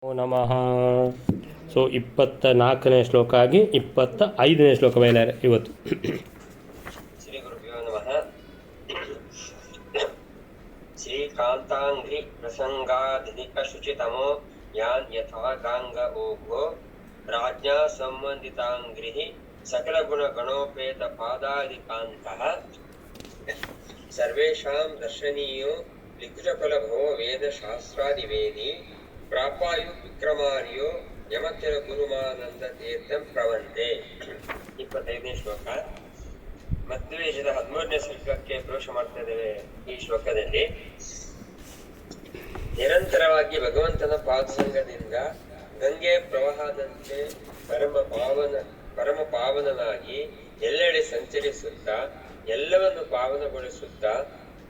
ಓ ನಮಃ. ಸೊ 24ನೇ ಶ್ಲೋಕ ಆಗಿ 25ನೇ ಶ್ಲೋಕ ಮೇಲೆ ಇವತ್ತು. ಶ್ರೀ ಗುರುಭ್ಯೋ ನಮಃ. ಶ್ರೀಕಾಂತಾಂಘ್ರಿ ಪ್ರಸಂಗಾಧಿಕ ಶುಚಿತಮೋ ಯಾನ್ ಯಥಾ ಗಾಂಗ ಓಘೋ ರಾಜ್ಞಾ ಸಂಬಂಧಿತಾಂಘ್ರಿ ಸಕಲ ಗುಣ ಗಣೋಪೇತ ಪಾದಾದಿಕಾಂತಃ ಸರ್ವೇಷಾಂ ದರ್ಶನೀಯೋ ಲಿಖುಜಫಲಭೋ ವೇದ ಶಾಸ್ತ್ರಾದಿವೇದಿ ಪ್ರಾಪಾಯು ವಿಕ್ರಮಾರ್ಯೋ ಯಮಕಿರ ಗುರುಮಾನಂದ ತೀರ್ಥಂ ಪ್ರವಂತೆ. 25ನೇ ಶ್ಲೋಕ. ಮಧ್ವೇಶದ 13ನೇ ಶ್ಲೋಕಕ್ಕೆ ಪ್ರವೇಶ ಮಾಡ್ತಾ ಇದ್ದೇವೆ. ಈ ಶ್ಲೋಕದಲ್ಲಿ ನಿರಂತರವಾಗಿ ಭಗವಂತನ ಪಾದಸಂಗದಿಂದ ಗಂಗೆ ಪ್ರವಾಹದಂತೆ ಪರಮ ಪಾವನನಾಗಿ ಎಲ್ಲೆಡೆ ಸಂಚರಿಸುತ್ತಾ ಎಲ್ಲವನ್ನು ಪಾವನಗೊಳಿಸುತ್ತಾ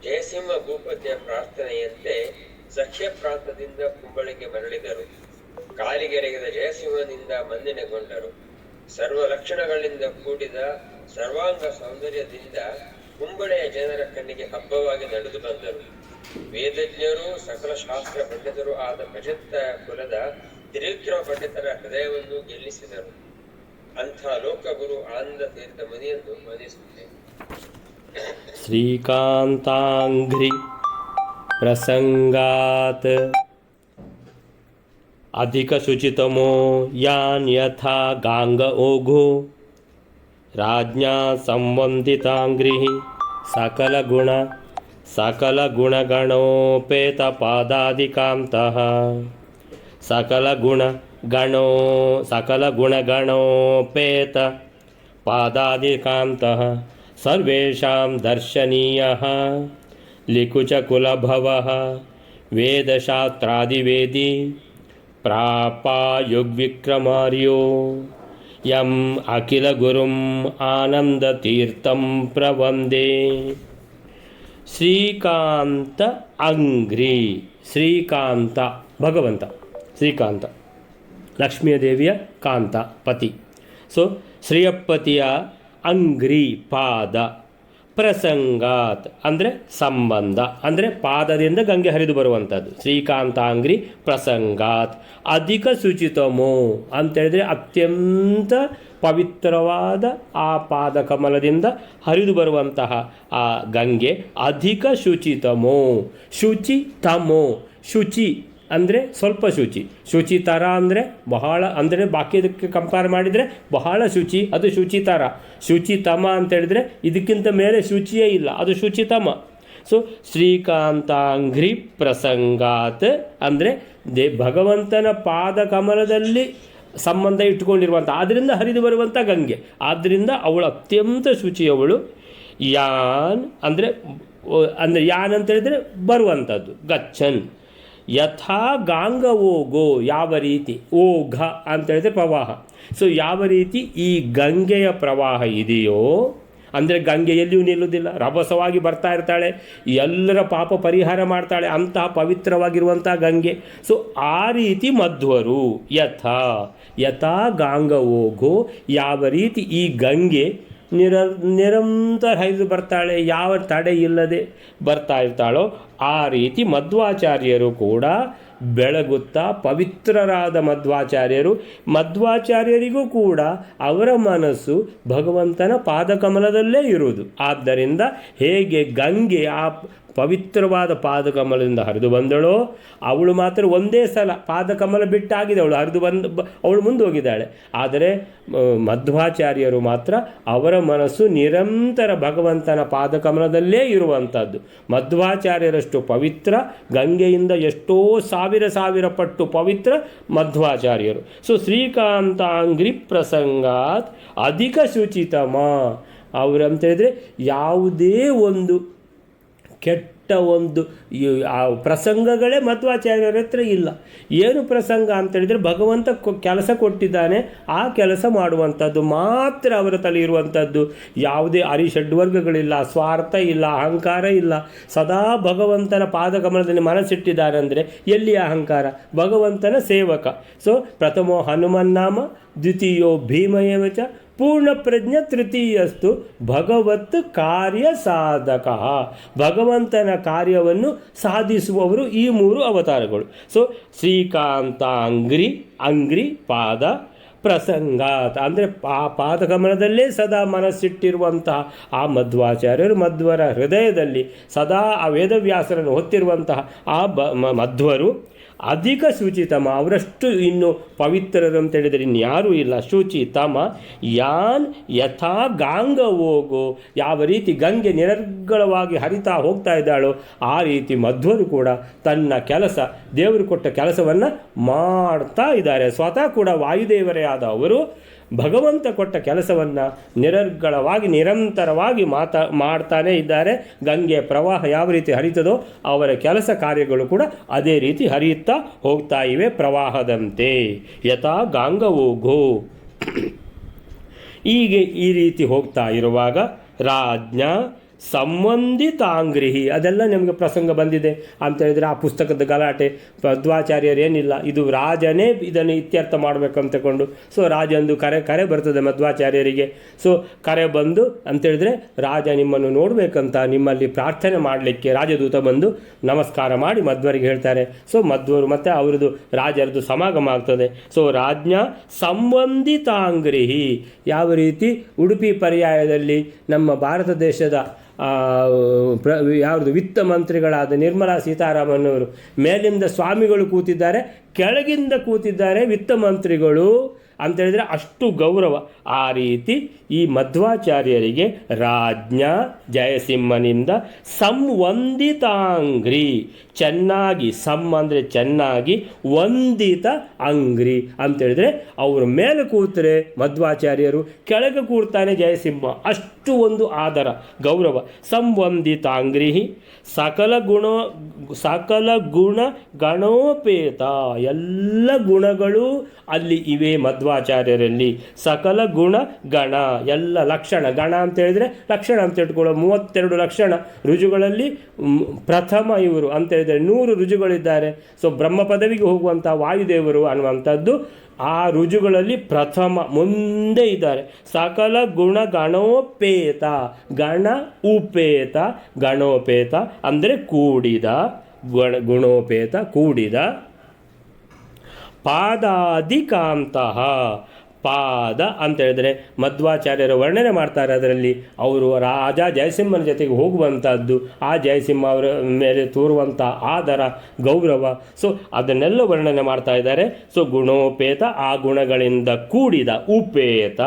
ಜಯಸಿಂಹ ಭೂಪತಿಯ ಪ್ರಾರ್ಥನೆಯಂತೆ ಸಖ್ಯ ಪ್ರಾಂತದಿಂದ ಕುಂಬಳಿಗೆ ಮರಳಿದರು. ಕಾಲಿಗೆರೆಗಿದ ಜಯಸಿಂಹನಿಂದ ಮನ್ನಣೆಗೊಂಡರು. ಸರ್ವ ಲಕ್ಷಣಗಳಿಂದ ಕೂಡಿದ ಸರ್ವಾಂಗ ಸೌಂದರ್ಯದಿಂದ ಕುಂಬಳೆಯ ಜನರ ಕಣ್ಣಿಗೆ ಹಬ್ಬವಾಗಿ ನಡೆದು ಬಂದರು. ವೇದಜ್ಞರು ಸಕಲ ಶಾಸ್ತ್ರ ಪಂಡಿತರು ಆದ ಪ್ರಶಸ್ತ ಕುಲದ ತ್ರಿವಿಕ್ರಮ ಪಂಡಿತರ ಹೃದಯವನ್ನು ಗೆಲ್ಲಿಸಿದರು. ಅಂಥ ಲೋಕಗುರು ಆನಂದ ತೀರ್ಥ ಮುನಿಯನ್ನು ವಂದಿಸುತ್ತೇನೆ. ಶ್ರೀಕಾಂತಾಂಘ್ರಿ ಪ್ರಸಂಗಾತ್ ಅಧಿಕ ಶುಚಿತಮೋ ಯಾನ್ ಯಥಾ ಗಾಂಗ ಓಘೋ ರಾಜ್ಞಾ ಸಂವಂದಿತಾಂಘ್ರಿ ಸಕಲ ಗುಣಗಣೋಪೇತ ಪಾದಾದಿಕಾಂತಃ ಸಕಲ ಗುಣಗಣೋಪೇತ ಪಾದಾದಿಕಾಂತಃ ಸರ್ವೇಷಾಂ ದರ್ಶನೀಯಃ ಲಿಖುಚಕುಲಭವಃ ವೇದಶಾಸ್ತ್ರಾದಿವೇದಿ ಪ್ರಾಪಾಯುಗ್ವಿಕ್ರಮಾರ್ಯೋ ಯಂ ಅಖಿಲ ಗುರುಂ ಆನಂದತೀರ್ಥಂ ಪ್ರವಂದೇ. ಶ್ರೀಕಾಂತ ಅಂಘ್ರಿ. ಶ್ರೀಕಾಂತ ಭಗವಂತ, ಶ್ರೀಕಾಂತ ಲಕ್ಷ್ಮೀ ದೇವಿಯ ಕಾಂತ ಪತಿ. ಸೊ ಶ್ರೀಯಪ್ಪತಿಯ ಅಂಘ್ರಿ ಪಾದ, ಪ್ರಸಂಗಾತ್ ಅಂದರೆ ಸಂಬಂಧ, ಅಂದರೆ ಪಾದದಿಂದ ಗಂಗೆ ಹರಿದು ಬರುವಂಥದ್ದು. ಶ್ರೀಕಾಂತಾಂಘ್ರಿ ಪ್ರಸಂಗಾತ್ ಅಧಿಕ ಶುಚಿತಮೋ ಅಂತೇಳಿದರೆ ಅತ್ಯಂತ ಪವಿತ್ರವಾದ ಆ ಪಾದ ಕಮಲದಿಂದ ಹರಿದು ಬರುವಂತಹ ಆ ಗಂಗೆ ಅಧಿಕ ಶುಚಿತಮೋ. ಶುಚಿತಮೋ, ಶುಚಿ ಅಂದರೆ ಸ್ವಲ್ಪ ಶುಚಿ, ಶುಚಿತರ ಅಂದರೆ ಬಹಳ, ಅಂದರೆ ಬಾಕಿದಕ್ಕೆ ಕಂಪೇರ್ ಮಾಡಿದರೆ ಬಹಳ ಶುಚಿ, ಅದು ಶುಚಿತರ. ಶುಚಿತಮ ಅಂತೇಳಿದರೆ ಇದಕ್ಕಿಂತ ಮೇಲೆ ಶುಚಿಯೇ ಇಲ್ಲ, ಅದು ಶುಚಿತಮ. ಸೊ ಶ್ರೀಕಾಂತಾಂಘ್ರಿ ಪ್ರಸಂಗಾತ್ ಅಂದರೆ ಭಗವಂತನ ಪಾದ ಕಮಲದಲ್ಲಿ ಸಂಬಂಧ ಇಟ್ಟುಕೊಂಡಿರುವಂಥ, ಆದ್ದರಿಂದ ಹರಿದು ಬರುವಂಥ ಗಂಗೆ, ಆದ್ದರಿಂದ ಅವಳು ಅತ್ಯಂತ ಶುಚಿಯವಳು. ಯಾನ್ ಅಂದರೆ ಯಾನ್ ಅಂತೇಳಿದರೆ ಬರುವಂಥದ್ದು, ಗಚ್ಚನ್. ಯಥಾ ಗಾಂಗ ಓಘೋ ಯಾವ ರೀತಿ, ಓಘ ಅಂತೇಳಿದರೆ ಪ್ರವಾಹ. ಸೊ ಯಾವ ರೀತಿ ಈ ಗಂಗೆಯ ಪ್ರವಾಹ ಇದೆಯೋ, ಅಂದರೆ ಗಂಗೆ ಎಲ್ಲಿಯೂ ನಿಲ್ಲುವುದಿಲ್ಲ, ರಭಸವಾಗಿ ಬರ್ತಾ ಇರ್ತಾಳೆ, ಎಲ್ಲರ ಪಾಪ ಪರಿಹಾರ ಮಾಡ್ತಾಳೆ, ಅಂತಹ ಪವಿತ್ರವಾಗಿರುವಂಥ ಗಂಗೆ. ಸೊ ಆ ರೀತಿ ಮಧ್ವರು ಯಥಾ ಗಾಂಗ ಓಘೋ ಯಾವ ರೀತಿ ಈ ಗಂಗೆ ನಿರಂತರ ಹರಿದು ಬರ್ತಾಳೆ, ಯಾವ ತಡೆ ಇಲ್ಲದೆ ಬರ್ತಾ ಇರ್ತಾಳೋ ಆ ರೀತಿ ಮಧ್ವಾಚಾರ್ಯರು ಕೂಡ ಬೆಳಗುತ್ತಾ ಪವಿತ್ರರಾದ ಮಧ್ವಾಚಾರ್ಯರಿಗೂ ಕೂಡ ಅವರ ಮನಸ್ಸು ಭಗವಂತನ ಪಾದಕಮಲದಲ್ಲೇ ಇರುವುದು. ಆದ್ದರಿಂದ ಹೇಗೆ ಗಂಗೆ ಆ ಪವಿತ್ರವಾದ ಪಾದಕಮಲದಿಂದ ಹರಿದು ಬಂದಳೋ, ಅವಳು ಮಾತ್ರ ಒಂದೇ ಸಲ ಪಾದಕಮಲ ಬಿಟ್ಟಾಗಿದೆ, ಅವಳು ಹರಿದು ಅವಳು ಮುಂದೆ ಹೋಗಿದ್ದಾಳೆ. ಆದರೆ ಮಧ್ವಾಚಾರ್ಯರು ಮಾತ್ರ ಅವರ ಮನಸ್ಸು ನಿರಂತರ ಭಗವಂತನ ಪಾದಕಮಲದಲ್ಲೇ ಇರುವಂಥದ್ದು. ಮಧ್ವಾಚಾರ್ಯರಷ್ಟು ಪವಿತ್ರ ಗಂಗೆಯಿಂದ ಎಷ್ಟೋ ಸಾವಿರ ಪಟ್ಟು ಪವಿತ್ರ ಮಧ್ವಾಚಾರ್ಯರು. ಸೊ ಶ್ರೀಕಾಂತಾಂಘ್ರಿ ಪ್ರಸಂಗಾತ್ ಅಧಿಕ ಶುಚಿತಮ. ಅವರು ಅಂತೇಳಿದರೆ ಯಾವುದೇ ಒಂದು ಕೆಟ್ಟ ಒಂದು ಆ ಪ್ರಸಂಗಗಳೇ ಮಧ್ವಾಚಾರ್ಯರ ಹತ್ರ ಇಲ್ಲ. ಏನು ಪ್ರಸಂಗ ಅಂತೇಳಿದರೆ ಭಗವಂತ ಕೆಲಸ ಕೊಟ್ಟಿದ್ದಾನೆ, ಆ ಕೆಲಸ ಮಾಡುವಂಥದ್ದು ಮಾತ್ರ ಅವರ ತಲೆ ಇರುವಂಥದ್ದು. ಯಾವುದೇ ಅರಿಷಡ್ವರ್ಗಗಳಿಲ್ಲ, ಸ್ವಾರ್ಥ ಇಲ್ಲ, ಅಹಂಕಾರ ಇಲ್ಲ. ಸದಾ ಭಗವಂತನ ಪಾದಕಮಲದಲ್ಲಿ ಮನಸ್ಸಿಟ್ಟಿದ್ದಾರೆ ಅಂದರೆ ಎಲ್ಲಿ ಅಹಂಕಾರ? ಭಗವಂತನ ಸೇವಕ. ಸೊ ಪ್ರಥಮೋ ಹನುಮನ್ನಾಮ, ದ್ವಿತೀಯೋ ಭೀಮಯೇವ ಚ ಪೂರ್ಣಪ್ರಜ್ಞ ತೃತೀಯಸ್ತು ಭಗವತ್ ಕಾರ್ಯ ಸಾಧಕ, ಭಗವಂತನ ಕಾರ್ಯವನ್ನು ಸಾಧಿಸುವವರು ಈ 3 ಅವತಾರಗಳು. ಸೊ ಶ್ರೀಕಾಂತ ಅಂಗ್ರಿ ಪಾದ ಪ್ರಸಂಗಾತ್ ಅಂದರೆ ಪಾದಕಮಲದಲ್ಲೇ ಸದಾ ಮನಸ್ಸಿಟ್ಟಿರುವಂತಹ ಆ ಮಧ್ವಾಚಾರ್ಯರು, ಮಧ್ವರ ಹೃದಯದಲ್ಲಿ ಸದಾ ಆ ವೇದವ್ಯಾಸರನ್ನು ಹೊತ್ತಿರುವಂತಹ ಆ ಮಧ್ವರು ಅಧಿಕ ಶುಚಿತಮ, ಅವರಷ್ಟು ಇನ್ನು ಪವಿತ್ರರು ಅಂತೇಳಿದರೆ ಇನ್ಯಾರೂ ಇಲ್ಲ. ಶುಚಿತಮ ಯಾನ್ ಯಥಾ ಗಾಂಗ ಹೋಗೋ, ಯಾವ ರೀತಿ ಗಂಗೆ ನಿರರ್ಗಳವಾಗಿ ಹರಿತಾ ಹೋಗ್ತಾ ಇದ್ದಾಳೋ ಆ ರೀತಿ ಮಧ್ವರು ಕೂಡ ತನ್ನ ಕೆಲಸ, ದೇವರು ಕೊಟ್ಟ ಕೆಲಸವನ್ನು ಮಾಡ್ತಾ ಇದ್ದಾರೆ. ಸ್ವತಃ ಕೂಡ ವಾಯುದೇವರೇ ಆದ ಅವರು ಭಗವಂತ ಕೊಟ್ಟ ಕೆಲಸವನ್ನು ನಿರರ್ಗಳವಾಗಿ ನಿರಂತರವಾಗಿ ಮಾಡ್ತಾನೇ ಇದ್ದಾರೆ. ಗಂಗೆ ಪ್ರವಾಹ ಯಾವ ರೀತಿ ಹರಿತದೋ ಅವರ ಕೆಲಸ ಕಾರ್ಯಗಳು ಕೂಡ ಅದೇ ರೀತಿ ಹರಿಯುತ್ತಾ ಹೋಗ್ತಾ ಇವೆ ಪ್ರವಾಹದಂತೆ. ಯಥಾ ಗಾಂಗವೋಘೋ. ಹೀಗೆ ಈ ರೀತಿ ಹೋಗ್ತಾ ಇರುವಾಗ ರಾಜ್ಞ ಸಂವಂದಿತಾಂಗ್ರಿಹಿ, ಅದೆಲ್ಲ ನಿಮಗೆ ಪ್ರಸಂಗ ಬಂದಿದೆ ಅಂತ ಹೇಳಿದರೆ ಆ ಪುಸ್ತಕದ ಗಲಾಟೆ, ಮಧ್ವಾಚಾರ್ಯರೇನಿಲ್ಲ, ಇದು ರಾಜನೇ ಇದನ್ನು ಇತ್ಯರ್ಥ ಮಾಡಬೇಕಂತ ತಗೊಂಡು ಸೊ ರಾಜಂದು ಕರೆ ಬರ್ತದೆ ಮಧ್ವಾಚಾರ್ಯರಿಗೆ. ಸೊ ಕರೆ ಬಂದು ಅಂತೇಳಿದರೆ ರಾಜ ನಿಮ್ಮನ್ನು ನೋಡಬೇಕಂತ ನಿಮ್ಮಲ್ಲಿ ಪ್ರಾರ್ಥನೆ ಮಾಡಲಿಕ್ಕೆ ರಾಜದೂತ ಬಂದು ನಮಸ್ಕಾರ ಮಾಡಿ ಮಧ್ವರಿಗೆ ಹೇಳ್ತಾರೆ. ಸೊ ಮಧ್ವರು ಮತ್ತು ಅವರದು ರಾಜರದು ಸಮಾಗಮ ಆಗ್ತದೆ. ಸೊ ರಾಜ್ಞ ಸಂವಂದಿತಾಂಗ್ರಿಹಿ, ಯಾವ ರೀತಿ ಉಡುಪಿ ಪರ್ಯಾಯದಲ್ಲಿ ನಮ್ಮ ಭಾರತ ದೇಶದ ಯಾವುದು ವಿತ್ತ ಮಂತ್ರಿಗಳಾದ ನಿರ್ಮಲಾ ಸೀತಾರಾಮನ್ ಅವರು ಮೇಲಿಂದ ಸ್ವಾಮಿಗಳು ಕೂತಿದ್ದಾರೆ, ಕೆಳಗಿಂದ ಕೂತಿದ್ದಾರೆ ವಿತ್ತ ಮಂತ್ರಿಗಳು ಅಂತೇಳಿದರೆ ಅಷ್ಟು ಗೌರವ. ಆ ರೀತಿ ಈ ಮಧ್ವಾಚಾರ್ಯರಿಗೆ ರಾಜ್ಞ ಜಯಸಿಂಹನಿಂದ ಸಂವಂದಿತಾಂಗ್ರಿ, ಚೆನ್ನಾಗಿ ಅಂದರೆ ಚೆನ್ನಾಗಿ, ವಂದಿತ ಅಂಗ್ರಿ ಅಂತೇಳಿದರೆ ಅವ್ರ ಮೇಲೆ ಕೂತರೆ ಮಧ್ವಾಚಾರ್ಯರು, ಕೆಳಗೆ ಕೂರ್ತಾನೆ ಜಯಸಿಂಹ, ಅಷ್ಟು ಒಂದು ಆದರ ಗೌರವ. ಸಂವಂದಿತಾಂಗ್ರಿ ಸಕಲ ಗುಣ ಗಣೋಪೇತ, ಎಲ್ಲ ಗುಣಗಳು ಅಲ್ಲಿ ಇವೆ ಮಧ್ವಾಚಾರ್ಯರಲ್ಲಿ. ಸಕಲ ಗುಣ ಗಣ, ಎಲ್ಲ ಲಕ್ಷಣ, ಗಣ ಅಂತ ಹೇಳಿದರೆ ಲಕ್ಷಣ ಅಂತ ಇಟ್ಕೊಳ್ಳೋ 32 ಲಕ್ಷಣ ರುಜುಗಳಲ್ಲಿ ಪ್ರಥಮ ಇವರು ಅಂತ ಹೇಳಿದರೆ 100 ರುಜುಗಳಿದ್ದಾರೆ. ಸೊ ಬ್ರಹ್ಮ ಪದವಿಗೆ ಹೋಗುವಂಥ ವಾಯುದೇವರು ಅನ್ನುವಂಥದ್ದು ಆ ರುಜುಗಳಲ್ಲಿ ಪ್ರಥಮ ಮುಂದೆ ಇದ್ದಾರೆ. ಸಕಲ ಗುಣ ಗಣೋಪೇತ, ಗಣ ಉಪೇತ, ಗಣೋಪೇತ ಅಂದರೆ ಕೂಡಿದ, ಗುಣೋಪೇತ ಕೂಡಿದ. ಪಾದಾದಿಕಾಂತಹ, ಪಾದ ಅಂತ ಹೇಳಿದರೆ ಮಧ್ವಾಚಾರ್ಯರು ವರ್ಣನೆ ಮಾಡ್ತಾರೆ ಅದರಲ್ಲಿ. ಅವರು ರಾಜ ಜಯಸಿಂಹನ ಜೊತೆಗೆ ಹೋಗುವಂಥದ್ದು, ಆ ಜಯಸಿಂಹ ಅವರ ಮೇಲೆ ತೋರುವಂಥ ಆದರ ಗೌರವ, ಸೊ ಅದನ್ನೆಲ್ಲ ವರ್ಣನೆ ಮಾಡ್ತಾ ಇದ್ದಾರೆ. ಸೊ ಗುಣೋಪೇತ, ಆ ಗುಣಗಳಿಂದ ಕೂಡಿದ, ಉಪೇತ,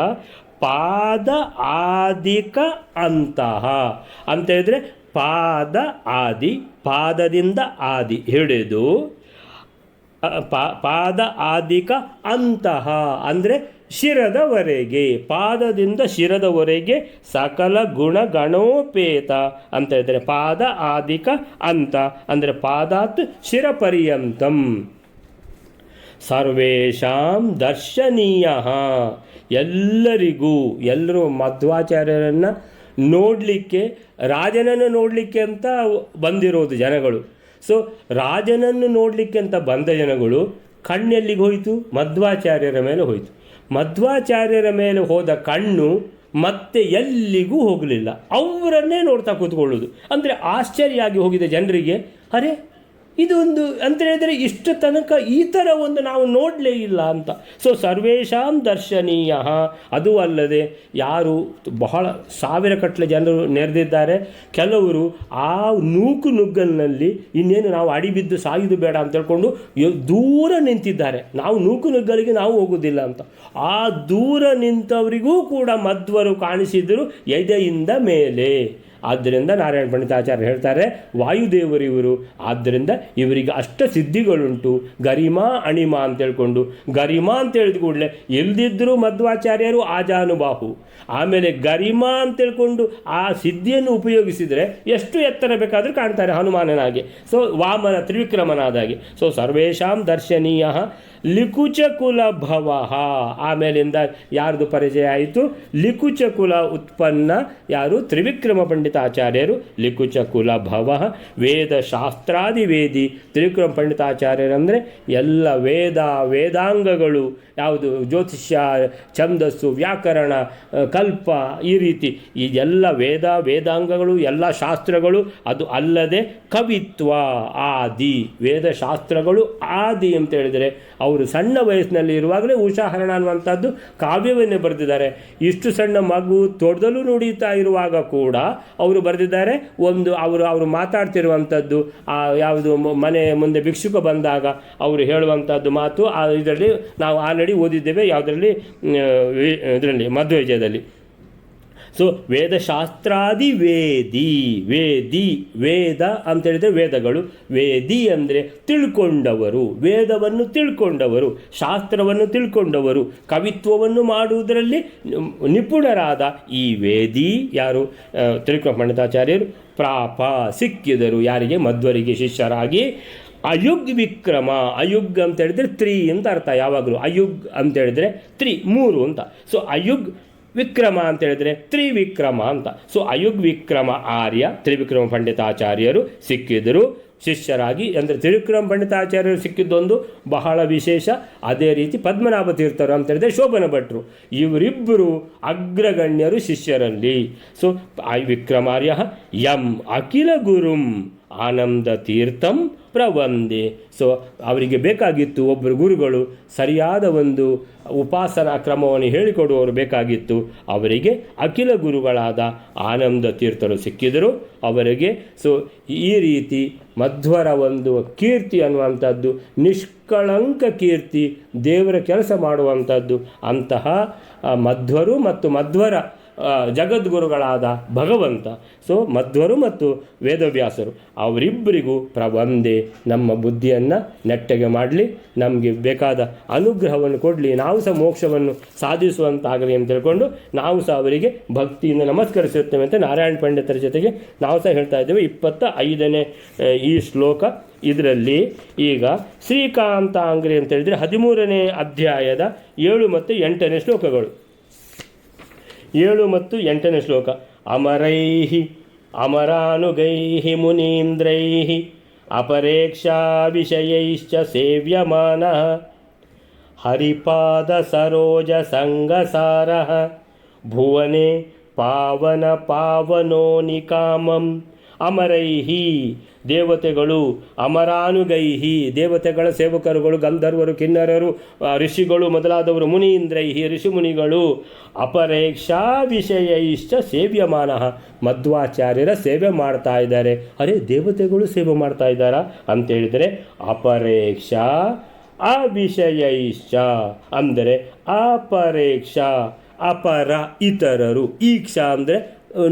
ಪಾದ ಆದಿಕ ಅಂತಹ ಅಂತ ಹೇಳಿದರೆ ಪಾದ ಆದಿ, ಪಾದದಿಂದ ಆದಿ ಹಿಡಿದು ಪಾದ ಆದಿಕ ಅಂತಹ ಅಂದರೆ ಶಿರದವರೆಗೆ, ಪಾದದಿಂದ ಶಿರದವರೆಗೆ ಸಕಲ ಗುಣ ಗಣೋಪೇತ ಅಂತ ಹೇಳಿದರೆ ಪಾದ ಆದಿಕ ಅಂತ ಅಂದರೆ ಪಾದಾತ್ ಶಿರಪರ್ಯಂತಂ. ಸರ್ವೇಷಾಂ ದರ್ಶನೀಯ, ಎಲ್ಲರೂ ಮಧ್ವಾಚಾರ್ಯರನ್ನು ನೋಡಲಿಕ್ಕೆ, ರಾಜನನ್ನು ನೋಡಲಿಕ್ಕೆ ಅಂತ ಬಂದಿರೋದು ಜನಗಳು. ಸೊ ರಾಜನನ್ನು ನೋಡಲಿಕ್ಕೆ ಅಂತ ಬಂದ ಜನಗಳು ಕಣ್ಣೆಲ್ಲಿಗೆ ಹೋಯಿತು? ಮಧ್ವಾಚಾರ್ಯರ ಮೇಲೆ ಹೋಯಿತು. ಮಧ್ವಾಚಾರ್ಯರ ಮೇಲೆ ಹೋದ ಕಣ್ಣು ಮತ್ತೆ ಎಲ್ಲಿಗೂ ಹೋಗಲಿಲ್ಲ, ಅವರನ್ನೇ ನೋಡ್ತಾ ಕೂತ್ಕೊಳ್ಳೋದು. ಅಂದರೆ ಆಶ್ಚರ್ಯ ಆಗಿ ಹೋಗಿದೆ ಜನರಿಗೆ, ಅರೆ ಇದೊಂದು ಅಂತ ಹೇಳಿದರೆ ಇಷ್ಟು ತನಕ ಈ ಥರ ಒಂದು ನಾವು ನೋಡಲೇ ಇಲ್ಲ ಅಂತ. ಸೊ ಸರ್ವೇಷಾಂ ದರ್ಶನೀಯ. ಅದು ಅಲ್ಲದೆ ಯಾರು ಬಹಳ ಸಾವಿರಗಟ್ಟಲೆ ಜನರು ನೆರೆದಿದ್ದಾರೆ, ಕೆಲವರು ಆ ನುಗ್ಗಲಿನಲ್ಲಿ ಇನ್ನೇನು ನಾವು ಅಡಿಬಿದ್ದು ಸಾಯುವುದು ಬೇಡ ಅಂತ ಹೇಳ್ಕೊಂಡು ದೂರ ನಿಂತಿದ್ದಾರೆ. ನಾವು ನುಗ್ಗಲಿಗೆ ನಾವು ಹೋಗೋದಿಲ್ಲ ಅಂತ. ಆ ದೂರ ನಿಂತವರಿಗೂ ಕೂಡ ಮಧ್ವರು ಕಾಣಿಸಿದರು ಎದೆಯಿಂದ ಮೇಲೆ. ಆದ್ದರಿಂದ ನಾರಾಯಣ ಪಂಡಿತಾಚಾರ್ಯ ಹೇಳ್ತಾರೆ ವಾಯುದೇವರು ಇವರು, ಆದ್ದರಿಂದ ಇವರಿಗೆ ಅಷ್ಟ ಸಿದ್ಧಿಗಳುಂಟು. ಗರಿಮಾ ಅಣಿಮಾ ಅಂತ ಹೇಳ್ಕೊಂಡು, ಗರಿಮಾ ಅಂತ ಹೇಳಿದ ಕೂಡಲೇ ಎಲ್ದಿದ್ದರೂ ಮಧ್ವಾಚಾರ್ಯರು ಆಜಾನುಬಾಹು. ಆಮೇಲೆ ಗರಿಮಾ ಅಂತ ಹೇಳ್ಕೊಂಡು ಆ ಸಿದ್ಧಿಯನ್ನು ಉಪಯೋಗಿಸಿದರೆ ಎಷ್ಟು ಎತ್ತರ ಬೇಕಾದರೂ ಕಾಣ್ತಾರೆ ಹನುಮಾನನಾಗೆ. ಸೊ ವಾಮನ ತ್ರಿವಿಕ್ರಮನಾದಾಗೆ. ಸೊ ಸರ್ವೇಷಾಂ ದರ್ಶನೀಯ ಲಿಕುಚಕುಲ ಭವ. ಆಮೇಲಿಂದ ಯಾರ್ದು ಪರಿಚಯ ಆಯಿತು? ಲಿಕುಚಕುಲ ಉತ್ಪನ್ನ ಯಾರು? ತ್ರಿವಿಕ್ರಮ ಪಂಡಿತಾಚಾರ್ಯರು. ಲಿಕುಚಕುಲ ಭವ ವೇದಶಾಸ್ತ್ರಾದಿ ವೇದಿ. ತ್ರಿವಿಕ್ರಮ ಪಂಡಿತಾಚಾರ್ಯರಂದರೆ ಎಲ್ಲ ವೇದಾಂಗಗಳು ಯಾವುದು? ಜ್ಯೋತಿಷ್ಯ, ಛಂದಸ್ಸು, ವ್ಯಾಕರಣ, ಕಲ್ಪ, ಈ ರೀತಿ ಈ ಎಲ್ಲ ವೇದಾಂಗಗಳು, ಎಲ್ಲ ಶಾಸ್ತ್ರಗಳು. ಅದು ಅಲ್ಲದೆ ಕವಿತ್ವ ಆದಿ. ವೇದಶಾಸ್ತ್ರಗಳು ಆದಿ ಅಂತ ಹೇಳಿದರೆ ಅವರು ಸಣ್ಣ ವಯಸ್ಸಿನಲ್ಲಿ ಇರುವಾಗಲೇ ಉಷಾಹರಣ ಅನ್ನುವಂಥದ್ದು ಕಾವ್ಯವನ್ನೇ ಬರೆದಿದ್ದಾರೆ. ಇಷ್ಟು ಸಣ್ಣ ಮಗು ತೊಡೆದಲು ನುಡಿತಾ ಇರುವಾಗ ಕೂಡ ಅವರು ಬರೆದಿದ್ದಾರೆ. ಒಂದು ಅವರು ಮಾತಾಡ್ತಿರುವಂಥದ್ದು ಯಾವುದು ಮನೆ ಮುಂದೆ ಭಿಕ್ಷುಕ ಬಂದಾಗ ಅವರು ಹೇಳುವಂಥದ್ದು ಮಾತು ಇದರಲ್ಲಿ ನಾವು ಆಲ್ರೆಡಿ ಓದಿದ್ದೇವೆ. ಯಾವುದರಲ್ಲಿ? ಇದರಲ್ಲಿ ಮಧ್ವವಿಜಯದಲ್ಲಿ. ಸೊ ವೇದಶಾಸ್ತ್ರಾದಿ ವೇದಿ ವೇದ ಅಂತೇಳಿದರೆ ವೇದಗಳು, ವೇದಿ ಅಂದರೆ ತಿಳ್ಕೊಂಡವರು, ವೇದವನ್ನು ತಿಳ್ಕೊಂಡವರು, ಶಾಸ್ತ್ರವನ್ನು ತಿಳ್ಕೊಂಡವರು, ಕವಿತ್ವವನ್ನು ಮಾಡುವುದರಲ್ಲಿ ನಿಪುಣರಾದ ಈ ವೇದಿ ಯಾರು? ತ್ರಿವಿಕ್ರಮ ಪಂಡಿತಾಚಾರ್ಯರು. ಪ್ರಾಪ ಸಿಕ್ಕಿದರು ಯಾರಿಗೆ? ಮಧ್ವರಿಗೆ ಶಿಷ್ಯರಾಗಿ. ಅಯುಗ್ ವಿಕ್ರಮ. ಅಯುಗ್ ಅಂತ ಹೇಳಿದರೆ ತ್ರಿ ಅಂತ ಅರ್ಥ ಯಾವಾಗಲೂ. ಅಯುಗ್ ಅಂತ ಹೇಳಿದರೆ ತ್ರಿ, 3 ಅಂತ. ಸೊ ಅಯುಗ್ ವಿಕ್ರಮ ಅಂತ ಹೇಳಿದರೆ ತ್ರಿವಿಕ್ರಮ ಅಂತ. ಸೊ ಅಯುಗ್ ವಿಕ್ರಮ ಆರ್ಯ ತ್ರಿವಿಕ್ರಮ ಪಂಡಿತಾಚಾರ್ಯರು ಸಿಕ್ಕಿದರು ಶಿಷ್ಯರಾಗಿ. ಅಂದರೆ ತ್ರಿವಿಕ್ರಮ ಪಂಡಿತಾಚಾರ್ಯರು ಸಿಕ್ಕಿದ್ದೊಂದು ಬಹಳ ವಿಶೇಷ. ಅದೇ ರೀತಿ ಪದ್ಮನಾಭ ತೀರ್ಥರು ಅಂತ ಹೇಳಿದರೆ ಶೋಭನ ಭಟ್ರು. ಇವರಿಬ್ಬರು ಅಗ್ರಗಣ್ಯರು ಶಿಷ್ಯರಲ್ಲಿ. ಸೊ ವಿಕ್ರಮಾರ್ಯ ಯಂ ಅಖಿಲ ಗುರುಂ ಆನಂದ ತೀರ್ಥಂ ಪ್ರವಂದೆ. ಸೊ ಅವರಿಗೆ ಬೇಕಾಗಿತ್ತು ಒಬ್ಬರು ಗುರುಗಳು, ಸರಿಯಾದ ಒಂದು ಉಪಾಸನಾ ಕ್ರಮವನ್ನು ಹೇಳಿಕೊಡುವವರು ಬೇಕಾಗಿತ್ತು. ಅವರಿಗೆ ಅಖಿಲ ಗುರುಗಳಾದ ಆನಂದ ತೀರ್ಥರು ಸಿಕ್ಕಿದರು ಅವರಿಗೆ. ಸೊ ಈ ರೀತಿ ಮಧ್ವರ ಒಂದು ಕೀರ್ತಿ ಅನ್ನುವಂಥದ್ದು ನಿಷ್ಕಳಂಕ ಕೀರ್ತಿ, ದೇವರ ಕೆಲಸ ಮಾಡುವಂಥದ್ದು. ಅಂತಹ ಮಧ್ವರು ಮತ್ತು ಮಧ್ವರ ಜಗದ್ಗುರುಗಳಾದ ಭಗವಂತ. ಸೊ ಮಧ್ವರು ಮತ್ತು ವೇದವ್ಯಾಸರು ಅವರಿಬ್ಬರಿಗೂ ಪ್ರವಂದೆ ನಮ್ಮ ಬುದ್ಧಿಯನ್ನು ನೆಟ್ಟಗೆ ಮಾಡಲಿ, ನಮಗೆ ಬೇಕಾದ ಅನುಗ್ರಹವನ್ನು ಕೊಡಲಿ, ನಾವು ಸಹ ಮೋಕ್ಷವನ್ನು ಸಾಧಿಸುವಂತಾಗಲಿ ಅಂತ ತಿಳ್ಕೊಂಡು ನಾವು ಸಹ ಅವರಿಗೆ ಭಕ್ತಿಯಿಂದ ನಮಸ್ಕರಿಸುತ್ತೇವೆ ಅಂತ ನಾರಾಯಣ ಪಂಡಿತರ ಜೊತೆಗೆ ನಾವು ಸಹ ಹೇಳ್ತಾ ಇದ್ದೇವೆ. 25ನೇ ಈ ಶ್ಲೋಕ. ಇದರಲ್ಲಿ ಈಗ ಶ್ರೀಕಾಂತಾಂಗ್ರಿ ಅಂತ ಹೇಳಿದರೆ 13ನೇ ಅಧ್ಯಾಯದ 7 ಮತ್ತು 8ನೇ ಶ್ಲೋಕಗಳು. 7 ಮತ್ತು 8ನೇ ಶ್ಲೋಕ. ಅಮರೈಹಿ ಅಮರಾನುಗೈಹಿ ಮುನೀಂದ್ರೈಹಿ ಅಪರೇಕ್ಷಾ ವಿಷಯೈಶ್ಚ ಸೇವ್ಯಮಾನಃ ಹರಿಪಾದ ಸರೋಜ ಸಂಗಸಾರಃ ಭುವನೆ ಪಾವನ ಪಾವನೋ ನಿಕಾಮಂ. ಅಮರೈಹಿ ದೇವತೆಗಳು, ಅಮರಾನುಗೈಹಿ ದೇವತೆಗಳ ಸೇವಕರುಗಳು, ಗಂಧರ್ವರು, ಕಿನ್ನರರು, ಋಷಿಗಳು ಮೊದಲಾದವರು, ಮುನೀಂದ್ರೈಹಿ ಋಷಿಮುನಿಗಳು, ಅಪರೇಕ್ಷಾ ವಿಷಯೈಶ್ಚ ಸೇವ್ಯಮಾನಃ ಮಧ್ವಾಚಾರ್ಯರ ಸೇವೆ ಮಾಡ್ತಾ ಇದ್ದಾರೆ. ಅರೆ ದೇವತೆಗಳು ಸೇವೆ ಮಾಡ್ತಾ ಇದ್ದಾರಾ ಅಂತೇಳಿದರೆ ಅಪರೇಕ್ಷಾ ಅವಿಷಯೈಶ್ಚ ಅಂದರೆ ಅಪರೇಕ್ಷಾ ಅಪರ ಇತರರು, ಈಕ್ಷಾ ಅಂದರೆ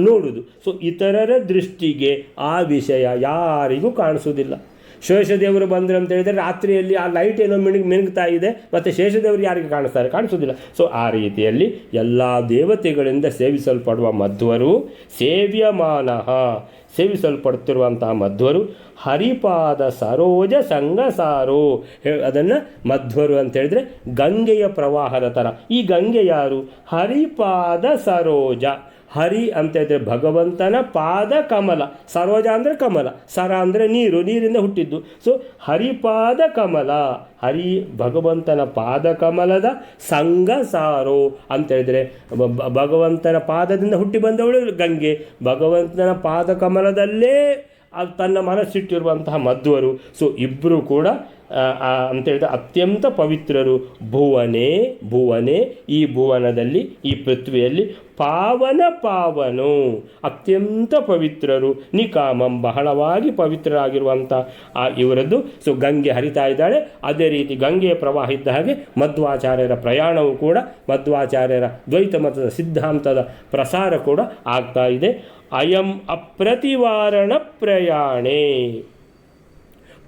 ನೋಡುವುದು. ಸೊ ಇತರರ ದೃಷ್ಟಿಗೆ ಆ ವಿಷಯ ಯಾರಿಗೂ ಕಾಣಿಸೋದಿಲ್ಲ. ಶೇಷದೇವರು ಬಂದರು ಅಂತ ಹೇಳಿದರೆ ರಾತ್ರಿಯಲ್ಲಿ ಆ ಲೈಟ್ ಏನೋ ಮಿಣುಗ್ತಾ ಇದೆ, ಮತ್ತು ಶೇಷದೇವರು ಯಾರಿಗೆ ಕಾಣಿಸೋದಿಲ್ಲ. ಸೊ ಆ ರೀತಿಯಲ್ಲಿ ಎಲ್ಲ ದೇವತೆಗಳಿಂದ ಸೇವಿಸಲ್ಪಡುವ ಮಧ್ವರು, ಸೇವ್ಯಮಾನಃ ಸೇವಿಸಲ್ಪಡ್ತಿರುವಂತಹ ಮಧ್ವರು, ಹರಿಪಾದ ಸರೋಜ ಸಂಗಸಾರೋ ಅದನ್ನು ಮಧ್ವರು ಅಂತ ಹೇಳಿದರೆ ಗಂಗೆಯ ಪ್ರವಾಹದ ಥರ. ಈ ಗಂಗೆ ಯಾರು? ಹರಿಪಾದ ಸರೋಜ. ಹರಿ ಅಂತ ಹೇಳಿದ್ರೆ ಭಗವಂತನ ಪಾದ ಕಮಲ, ಸರೋಜ ಅಂದರೆ ಕಮಲ, ಸರ ಅಂದರೆ ನೀರು, ನೀರಿಂದ ಹುಟ್ಟಿದ್ದು. ಸೊ ಹರಿಪಾದ ಕಮಲ, ಹರಿ ಭಗವಂತನ ಪಾದ ಕಮಲದ ಸಂಗಸಾರೋ ಅಂತ ಹೇಳಿದರೆ ಭಗವಂತನ ಪಾದದಿಂದ ಹುಟ್ಟಿ ಬಂದವಳು ಗಂಗೆ, ಭಗವಂತನ ಪಾದ ಕಮಲದಲ್ಲೇ ತನ್ನ ಮನಸ್ಸಿಟ್ಟಿರುವಂತಹ ಮಧ್ವರು. ಸೊ ಇಬ್ಬರು ಕೂಡ ಅಂತೇಳಿದ್ರೆ ಅತ್ಯಂತ ಪವಿತ್ರರು. ಭುವನೆ ಈ ಭುವನದಲ್ಲಿ, ಈ ಪೃಥ್ವಿಯಲ್ಲಿ ಪಾವನೋ ಅತ್ಯಂತ ಪವಿತ್ರರು. ನಿಕಾಮಂ ಬಹಳವಾಗಿ ಪವಿತ್ರರಾಗಿರುವಂಥ ಇವರದ್ದು. ಸೊ ಗಂಗೆ ಹರಿತಾ ಇದ್ದಾಳೆ. ಅದೇ ರೀತಿ ಗಂಗೆಯ ಪ್ರವಾಹ ಇದ್ದ ಹಾಗೆ ಮಧ್ವಾಚಾರ್ಯರ ಪ್ರಯಾಣವೂ ಕೂಡ, ಮಧ್ವಾಚಾರ್ಯರ ದ್ವೈತ ಮತದ ಸಿದ್ಧಾಂತದ ಪ್ರಸಾರ ಕೂಡ ಆಗ್ತಾ ಇದೆ. ಅಯಂ ಅಪ್ರತಿವಾರಣ ಪ್ರಯಾಣೇ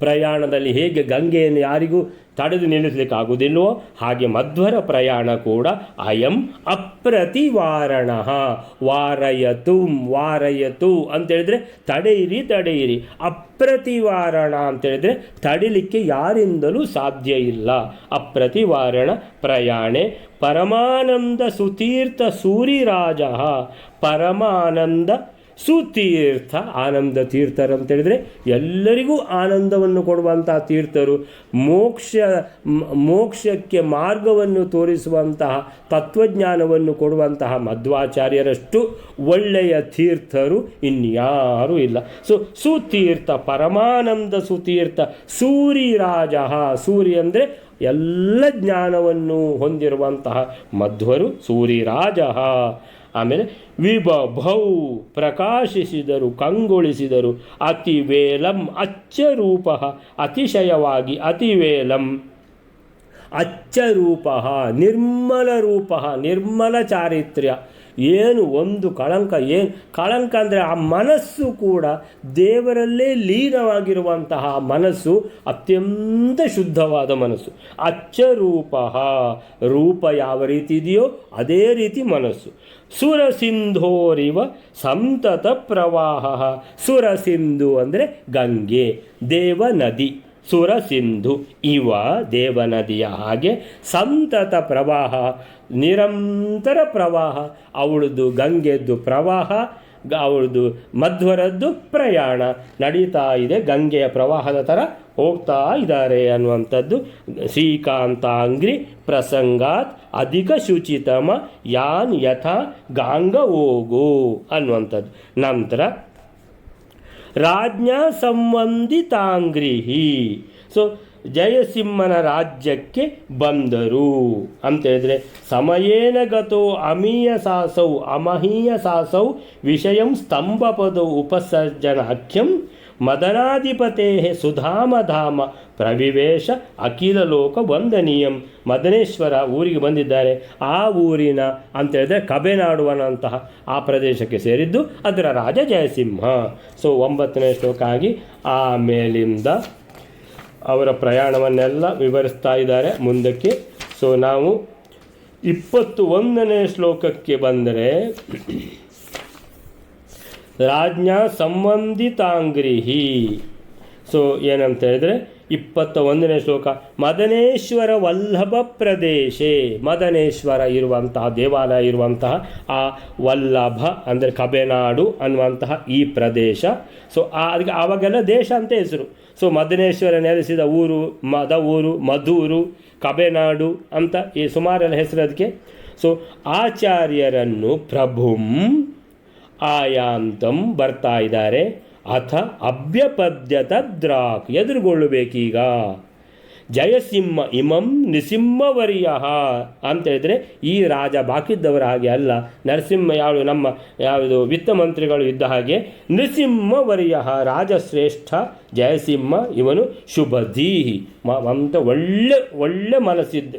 ಪ್ರಯಾಣದಲ್ಲಿ ಹೇಗೆ ಗಂಗೆಯನ್ನು ಯಾರಿಗೂ ತಡೆದು ನಿಲ್ಲಿಸಲಿಕ್ಕೆ ಆಗುವುದಿಲ್ಲವೋ ಹಾಗೆ ಮಧ್ವರ ಪ್ರಯಾಣ ಕೂಡ ಅಯಂ ಅಪ್ರತಿವಾರಣ. ವಾರಯತು ಅಂತೇಳಿದರೆ ತಡೆಯಿರಿ. ಅಪ್ರತಿವಾರಣ ಅಂತೇಳಿದರೆ ತಡಿಲಿಕ್ಕೆ ಯಾರಿಂದಲೂ ಸಾಧ್ಯ ಇಲ್ಲ. ಅಪ್ರತಿವಾರಣ ಪ್ರಯಾಣೆ ಪರಮಾನಂದ ಸುತೀರ್ಥ ಸೂರಿರಾಜ. ಪರಮಾನಂದ ಸುತೀರ್ಥ, ಆನಂದ ತೀರ್ಥರು ಅಂತೇಳಿದರೆ ಎಲ್ಲರಿಗೂ ಆನಂದವನ್ನು ಕೊಡುವಂಥ ತೀರ್ಥರು, ಮೋಕ್ಷಕ್ಕೆ ಮಾರ್ಗವನ್ನು ತೋರಿಸುವಂತಹ ತತ್ವಜ್ಞಾನವನ್ನು ಕೊಡುವಂತಹ ಮಧ್ವಾಚಾರ್ಯರಷ್ಟು ಒಳ್ಳೆಯ ತೀರ್ಥರು ಇನ್ಯಾರೂ ಇಲ್ಲ. ಸುತೀರ್ಥ, ಪರಮಾನಂದ ಸುತೀರ್ಥ ಸೂರಿರಾಜ. ಸೂರಿ ಅಂದರೆ ಎಲ್ಲ ಜ್ಞಾನವನ್ನು ಹೊಂದಿರುವಂತಹ ಮಧ್ವರು ಸೂರಿರಾಜ. ಆಮೇಲೆ ವಿಭಭೌ, ಪ್ರಕಾಶಿಸಿದರು, ಕಂಗೊಳಿಸಿದರು. ಅತಿವೇಲಂ, ಅಚ್ಚರೂಪ, ಅತಿಶಯವಾಗಿ. ಅತಿವೇಲಂ ಅಚ್ಚರೂಪ, ನಿರ್ಮಲ ರೂಪ, ನಿರ್ಮಲ ಚಾರಿತ್ರ್ಯ. ಏನು ಒಂದು ಕಳಂಕ ಅಂದರೆ ಆ ಮನಸ್ಸು ಕೂಡ ದೇವರಲ್ಲೇ ಲೀನವಾಗಿರುವಂತಹ ಮನಸ್ಸು, ಅತ್ಯಂತ ಶುದ್ಧವಾದ ಮನಸ್ಸು. ಅಚ್ಚರೂಪ, ರೂಪ ಯಾವ ರೀತಿ ಇದೆಯೋ ಅದೇ ರೀತಿ ಮನಸ್ಸು. ಸುರಸಿಂಧೋರಿವ ಸಂತತ ಪ್ರವಾಹ. ಸುರಸಿಂಧು ಅಂದರೆ ಗಂಗೆ, ದೇವನದಿ. ಸುರಸಿಂಧು ಇವ ದೇವನದಿಯ ಹಾಗೆ ಸಂತತ ಪ್ರವಾಹ, ನಿರಂತರ ಪ್ರವಾಹ. ಅವಳದು ಗಂಗೆದ್ದು ಪ್ರವಾಹ, ಅವಳದು ಮಧ್ವರದ್ದು ಪ್ರಯಾಣ ನಡೀತಾ ಇದೆ. ಗಂಗೆಯ ಪ್ರವಾಹದ ಥರ ಹೋಗ್ತಾ ಇದ್ದಾರೆ ಅನ್ನುವಂಥದ್ದು. ಶ್ರೀಕಾಂತಾಂಗ್ರಿ ಪ್ರಸಂಗಾತ್ ಅಧಿಕ ಶುಚಿತಮ ಯಾನ್ ಯಥಾ ಗಾಂಗ ಹೋಗು ಅನ್ನುವಂಥದ್ದು. ನಂತರ ರಾಜ್ಞಾ ಸಂವಂದಿತಾಂಗ್ರಿಹಿ. ಜಯಸಿಂಹನ ರಾಜ್ಯಕ್ಕೆ ಬಂದರು ಅಂತೇಳಿದರೆ ಸಮಯೇನ ಗತೋ ಅಮೀಯ ಸಾಸೌ ಅಮಹೀಯ ಸಾಸೌ ವಿಷಯಂ ಸ್ತಂಭಪದೌ ಉಪಸರ್ಜನಾಖ್ಯಂ ಮದನಾಧಿಪತೆ ಸುಧಾಮಧಾಮ ಪ್ರವಿವೇಶ ಅಖಿಲ ಲೋಕ ವಂದನೀಯಂ. ಮದನೇಶ್ವರ ಊರಿಗೆ ಬಂದಿದ್ದಾರೆ. ಆ ಊರಿನ ಅಂತೇಳಿದ್ರೆ ಕಬೆನಾಡುವನಂತಹ ಆ ಪ್ರದೇಶಕ್ಕೆ ಸೇರಿದ್ದು ಅದರ ರಾಜ ಜಯಸಿಂಹ. 9ನೇ ಶ್ಲೋಕ ಆಗಿ ಆಮೇಲಿಂದ ಅವರ ಪ್ರಯಾಣವನ್ನೆಲ್ಲ ವಿವರಿಸ್ತಾ ಇದ್ದಾರೆ ಮುಂದಕ್ಕೆ. ನಾವು 21ನೇ ಶ್ಲೋಕಕ್ಕೆ ಬಂದರೆ ರಾಜ್ಞಾ ಸಂವಂದಿತಾಂಗ್ರಿಹಿ. ಏನಂತ ಹೇಳಿದರೆ 21ನೇ ಶ್ಲೋಕ, ಮದನೇಶ್ವರ ವಲ್ಲಭ ಪ್ರದೇಶೆ. ಮದನೇಶ್ವರ ಇರುವಂತಹ ದೇವಾಲಯ ಇರುವಂತಹ ಆ ವಲ್ಲಭ ಅಂದರೆ ಕಬೆನಾಡು ಅನ್ನುವಂತಹ ಈ ಪ್ರದೇಶ. ಅದಕ್ಕೆ ಆವಾಗೆಲ್ಲ ದೇಶ ಅಂತ ಹೆಸರು. ಮದನೇಶ್ವರ ನೆಲೆಸಿದ ಊರು ಊರು, ಮಧೂರು, ಕಬೆನಾಡು ಅಂತ ಈ ಸುಮಾರೆಲ್ಲ ಹೆಸರು ಅದಕ್ಕೆ. ಆಚಾರ್ಯರನ್ನು ಪ್ರಭುಂ ಆಯಾಂತಂ ಬರ್ತಾ ಇದ್ದಾರೆ. ಅಥ ಅಭ್ಯಪದ್ಯತ ದ್ರಾಕ್, ಎದುರುಗೊಳ್ಳಬೇಕೀಗ. ಜಯಸಿಂಹ ಇಮಂ ನಿಸಿಂಹವರ್ಯ ಅಂತೇಳಿದರೆ ಈ ರಾಜ ಬಾಕಿದ್ದವರ ಹಾಗೆ ಅಲ್ಲ. ನರಸಿಂಹ ಯಾವುದು ವಿತ್ತ ಮಂತ್ರಿಗಳು ಇದ್ದ ಹಾಗೆ ನೃಸಿಂಹವರ್ಯ ರಾಜಶ್ರೇಷ್ಠ ಜಯಸಿಂಹ. ಇವನು ಶುಭಧೀಹಿ ಅಂತ ಒಳ್ಳೆ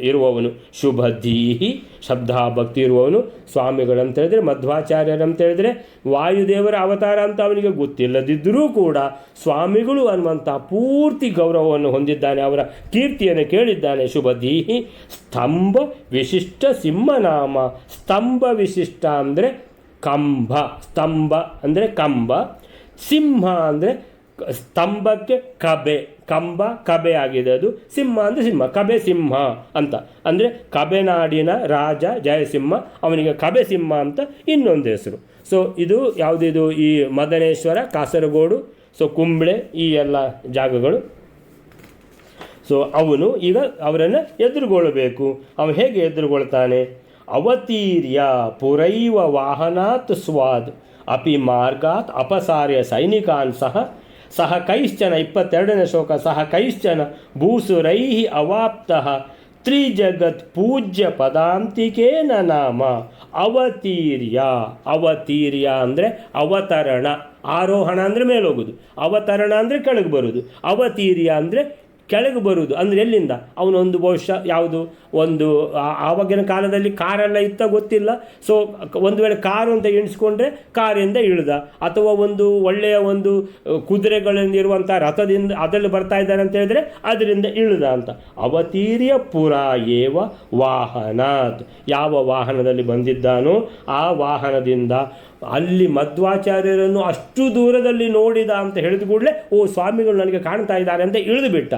ಇರುವವನು. ಶುಭಧೀಹಿ ಶಬ್ದಾಭಕ್ತಿ ಇರುವವನು. ಸ್ವಾಮಿಗಳಂತ ಹೇಳಿದ್ರೆ ಮಧ್ವಾಚಾರ್ಯರಂತ ಹೇಳಿದ್ರೆ ವಾಯುದೇವರ ಅವತಾರ ಅಂತ ಅವನಿಗೆ ಗೊತ್ತಿಲ್ಲದಿದ್ದರೂ ಕೂಡ ಸ್ವಾಮಿಗಳು ಅನ್ನುವಂಥ ಪೂರ್ತಿ ಗೌರವವನ್ನು ಹೊಂದಿದ್ದಾನೆ. ಅವರ ಕೀರ್ತಿಯನ್ನು ಕೇಳಿದ್ದಾನೆ. ಶುಭಧೀಹಿ ಸ್ತಂಭ ವಿಶಿಷ್ಟ ಸಿಂಹನಾಮ. ಸ್ತಂಭ ವಿಶಿಷ್ಟ ಅಂದರೆ ಕಂಬ, ಸ್ತಂಭ ಅಂದರೆ ಕಂಬ, ಸಿಂಹ ಅಂದರೆ ಸ್ತಂಭಕ್ಕೆ ಕಂಬ ಕಬೆ ಆಗಿದೆ. ಅದು ಸಿಂಹ ಅಂದರೆ ಸಿಂಹ, ಕಬೆ ಸಿಂಹ ಅಂತ ಅಂದರೆ ಕಬೆನಾಡಿನ ರಾಜ ಜಯಸಿಂಹ, ಅವನಿಗೆ ಕಬೆ ಸಿಂಹ ಅಂತ ಇನ್ನೊಂದು ಹೆಸರು. ಇದು ಯಾವುದಿದು ಈ ಮದನೇಶ್ವರ, ಕಾಸರಗೋಡು, ಕುಂಬ್ಳೆ ಈ ಎಲ್ಲ ಜಾಗಗಳು. ಅವನು ಈಗ ಅವರನ್ನು ಎದುರುಗೊಳ್ಳಬೇಕು. ಅವನು ಹೇಗೆ ಎದುರುಗೊಳ್ತಾನೆ? ಅವತೀರ್ಯ ಪುರೈವ ವಾಹನಾತ್ ಸ್ವಾದ್ ಅಪಿ ಮಾರ್ಗಾತ್ ಅಪಸಾರ್ಯ ಸೈನಿಕಾನ್ ಸಹ ಕೈಶ್ಚನ. 22ನೇ ಶ್ಲೋಕ. ಸಹ ಕೈಶ್ಚನ ಭೂಸುರೈ ಅವಾಪ್ತ ತ್ರಿಜಗತ್ ಪೂಜ್ಯ ಪದಾಂತಿಕೇನ ನಾಮ ಅವತೀರ್ಯ. ಅವತೀರ್ಯ ಅಂದರೆ ಅವತರಣ. ಆರೋಹಣ ಅಂದರೆ ಮೇಲೋಗೋದು, ಅವತರಣ ಅಂದರೆ ಕೆಳಗೆ ಬರೋದು. ಅವತೀರ್ಯ ಅಂದರೆ ಕೆಳಗೆ ಬರುವುದು ಅಂದರೆ ಎಲ್ಲಿಂದ ಅವನೊಂದು ಬಹುಶಃ ಯಾವುದು ಒಂದು ಆವಾಗಿನ ಕಾಲದಲ್ಲಿ ಕಾರೆಲ್ಲ ಇತ್ತ ಗೊತ್ತಿಲ್ಲ. ಸೊ ಒಂದು ವೇಳೆ ಕಾರು ಅಂತ ಎಣಿಸ್ಕೊಂಡ್ರೆ ಕಾರಿಂದ ಇಳಿದ, ಅಥವಾ ಒಂದು ಒಳ್ಳೆಯ ಒಂದು ಕುದುರೆಗಳಿರುವಂಥ ರಥದಿಂದ ಅದರಲ್ಲಿ ಬರ್ತಾ ಇದ್ದಾನೆ ಅಂತ ಹೇಳಿದ್ರೆ ಅದರಿಂದ ಇಳಿದ ಅಂತ. ಅವತೀರ್ಯ ಪುರ ಏವ ವಾಹನಾತ್, ಯಾವ ವಾಹನದಲ್ಲಿ ಬಂದಿದ್ದಾನೋ ಆ ವಾಹನದಿಂದ ಅಲ್ಲಿ ಮಧ್ವಾಚಾರ್ಯರನ್ನು ಅಷ್ಟು ದೂರದಲ್ಲಿ ನೋಡಿದ ಅಂತ ಹೇಳಿದ ಕೂಡಲೇ ಓ ಸ್ವಾಮಿಗಳು ನನಗೆ ಕಾಣ್ತಾ ಇದ್ದಾರೆ ಅಂತ ಇಳಿದು ಬಿಟ್ಟ.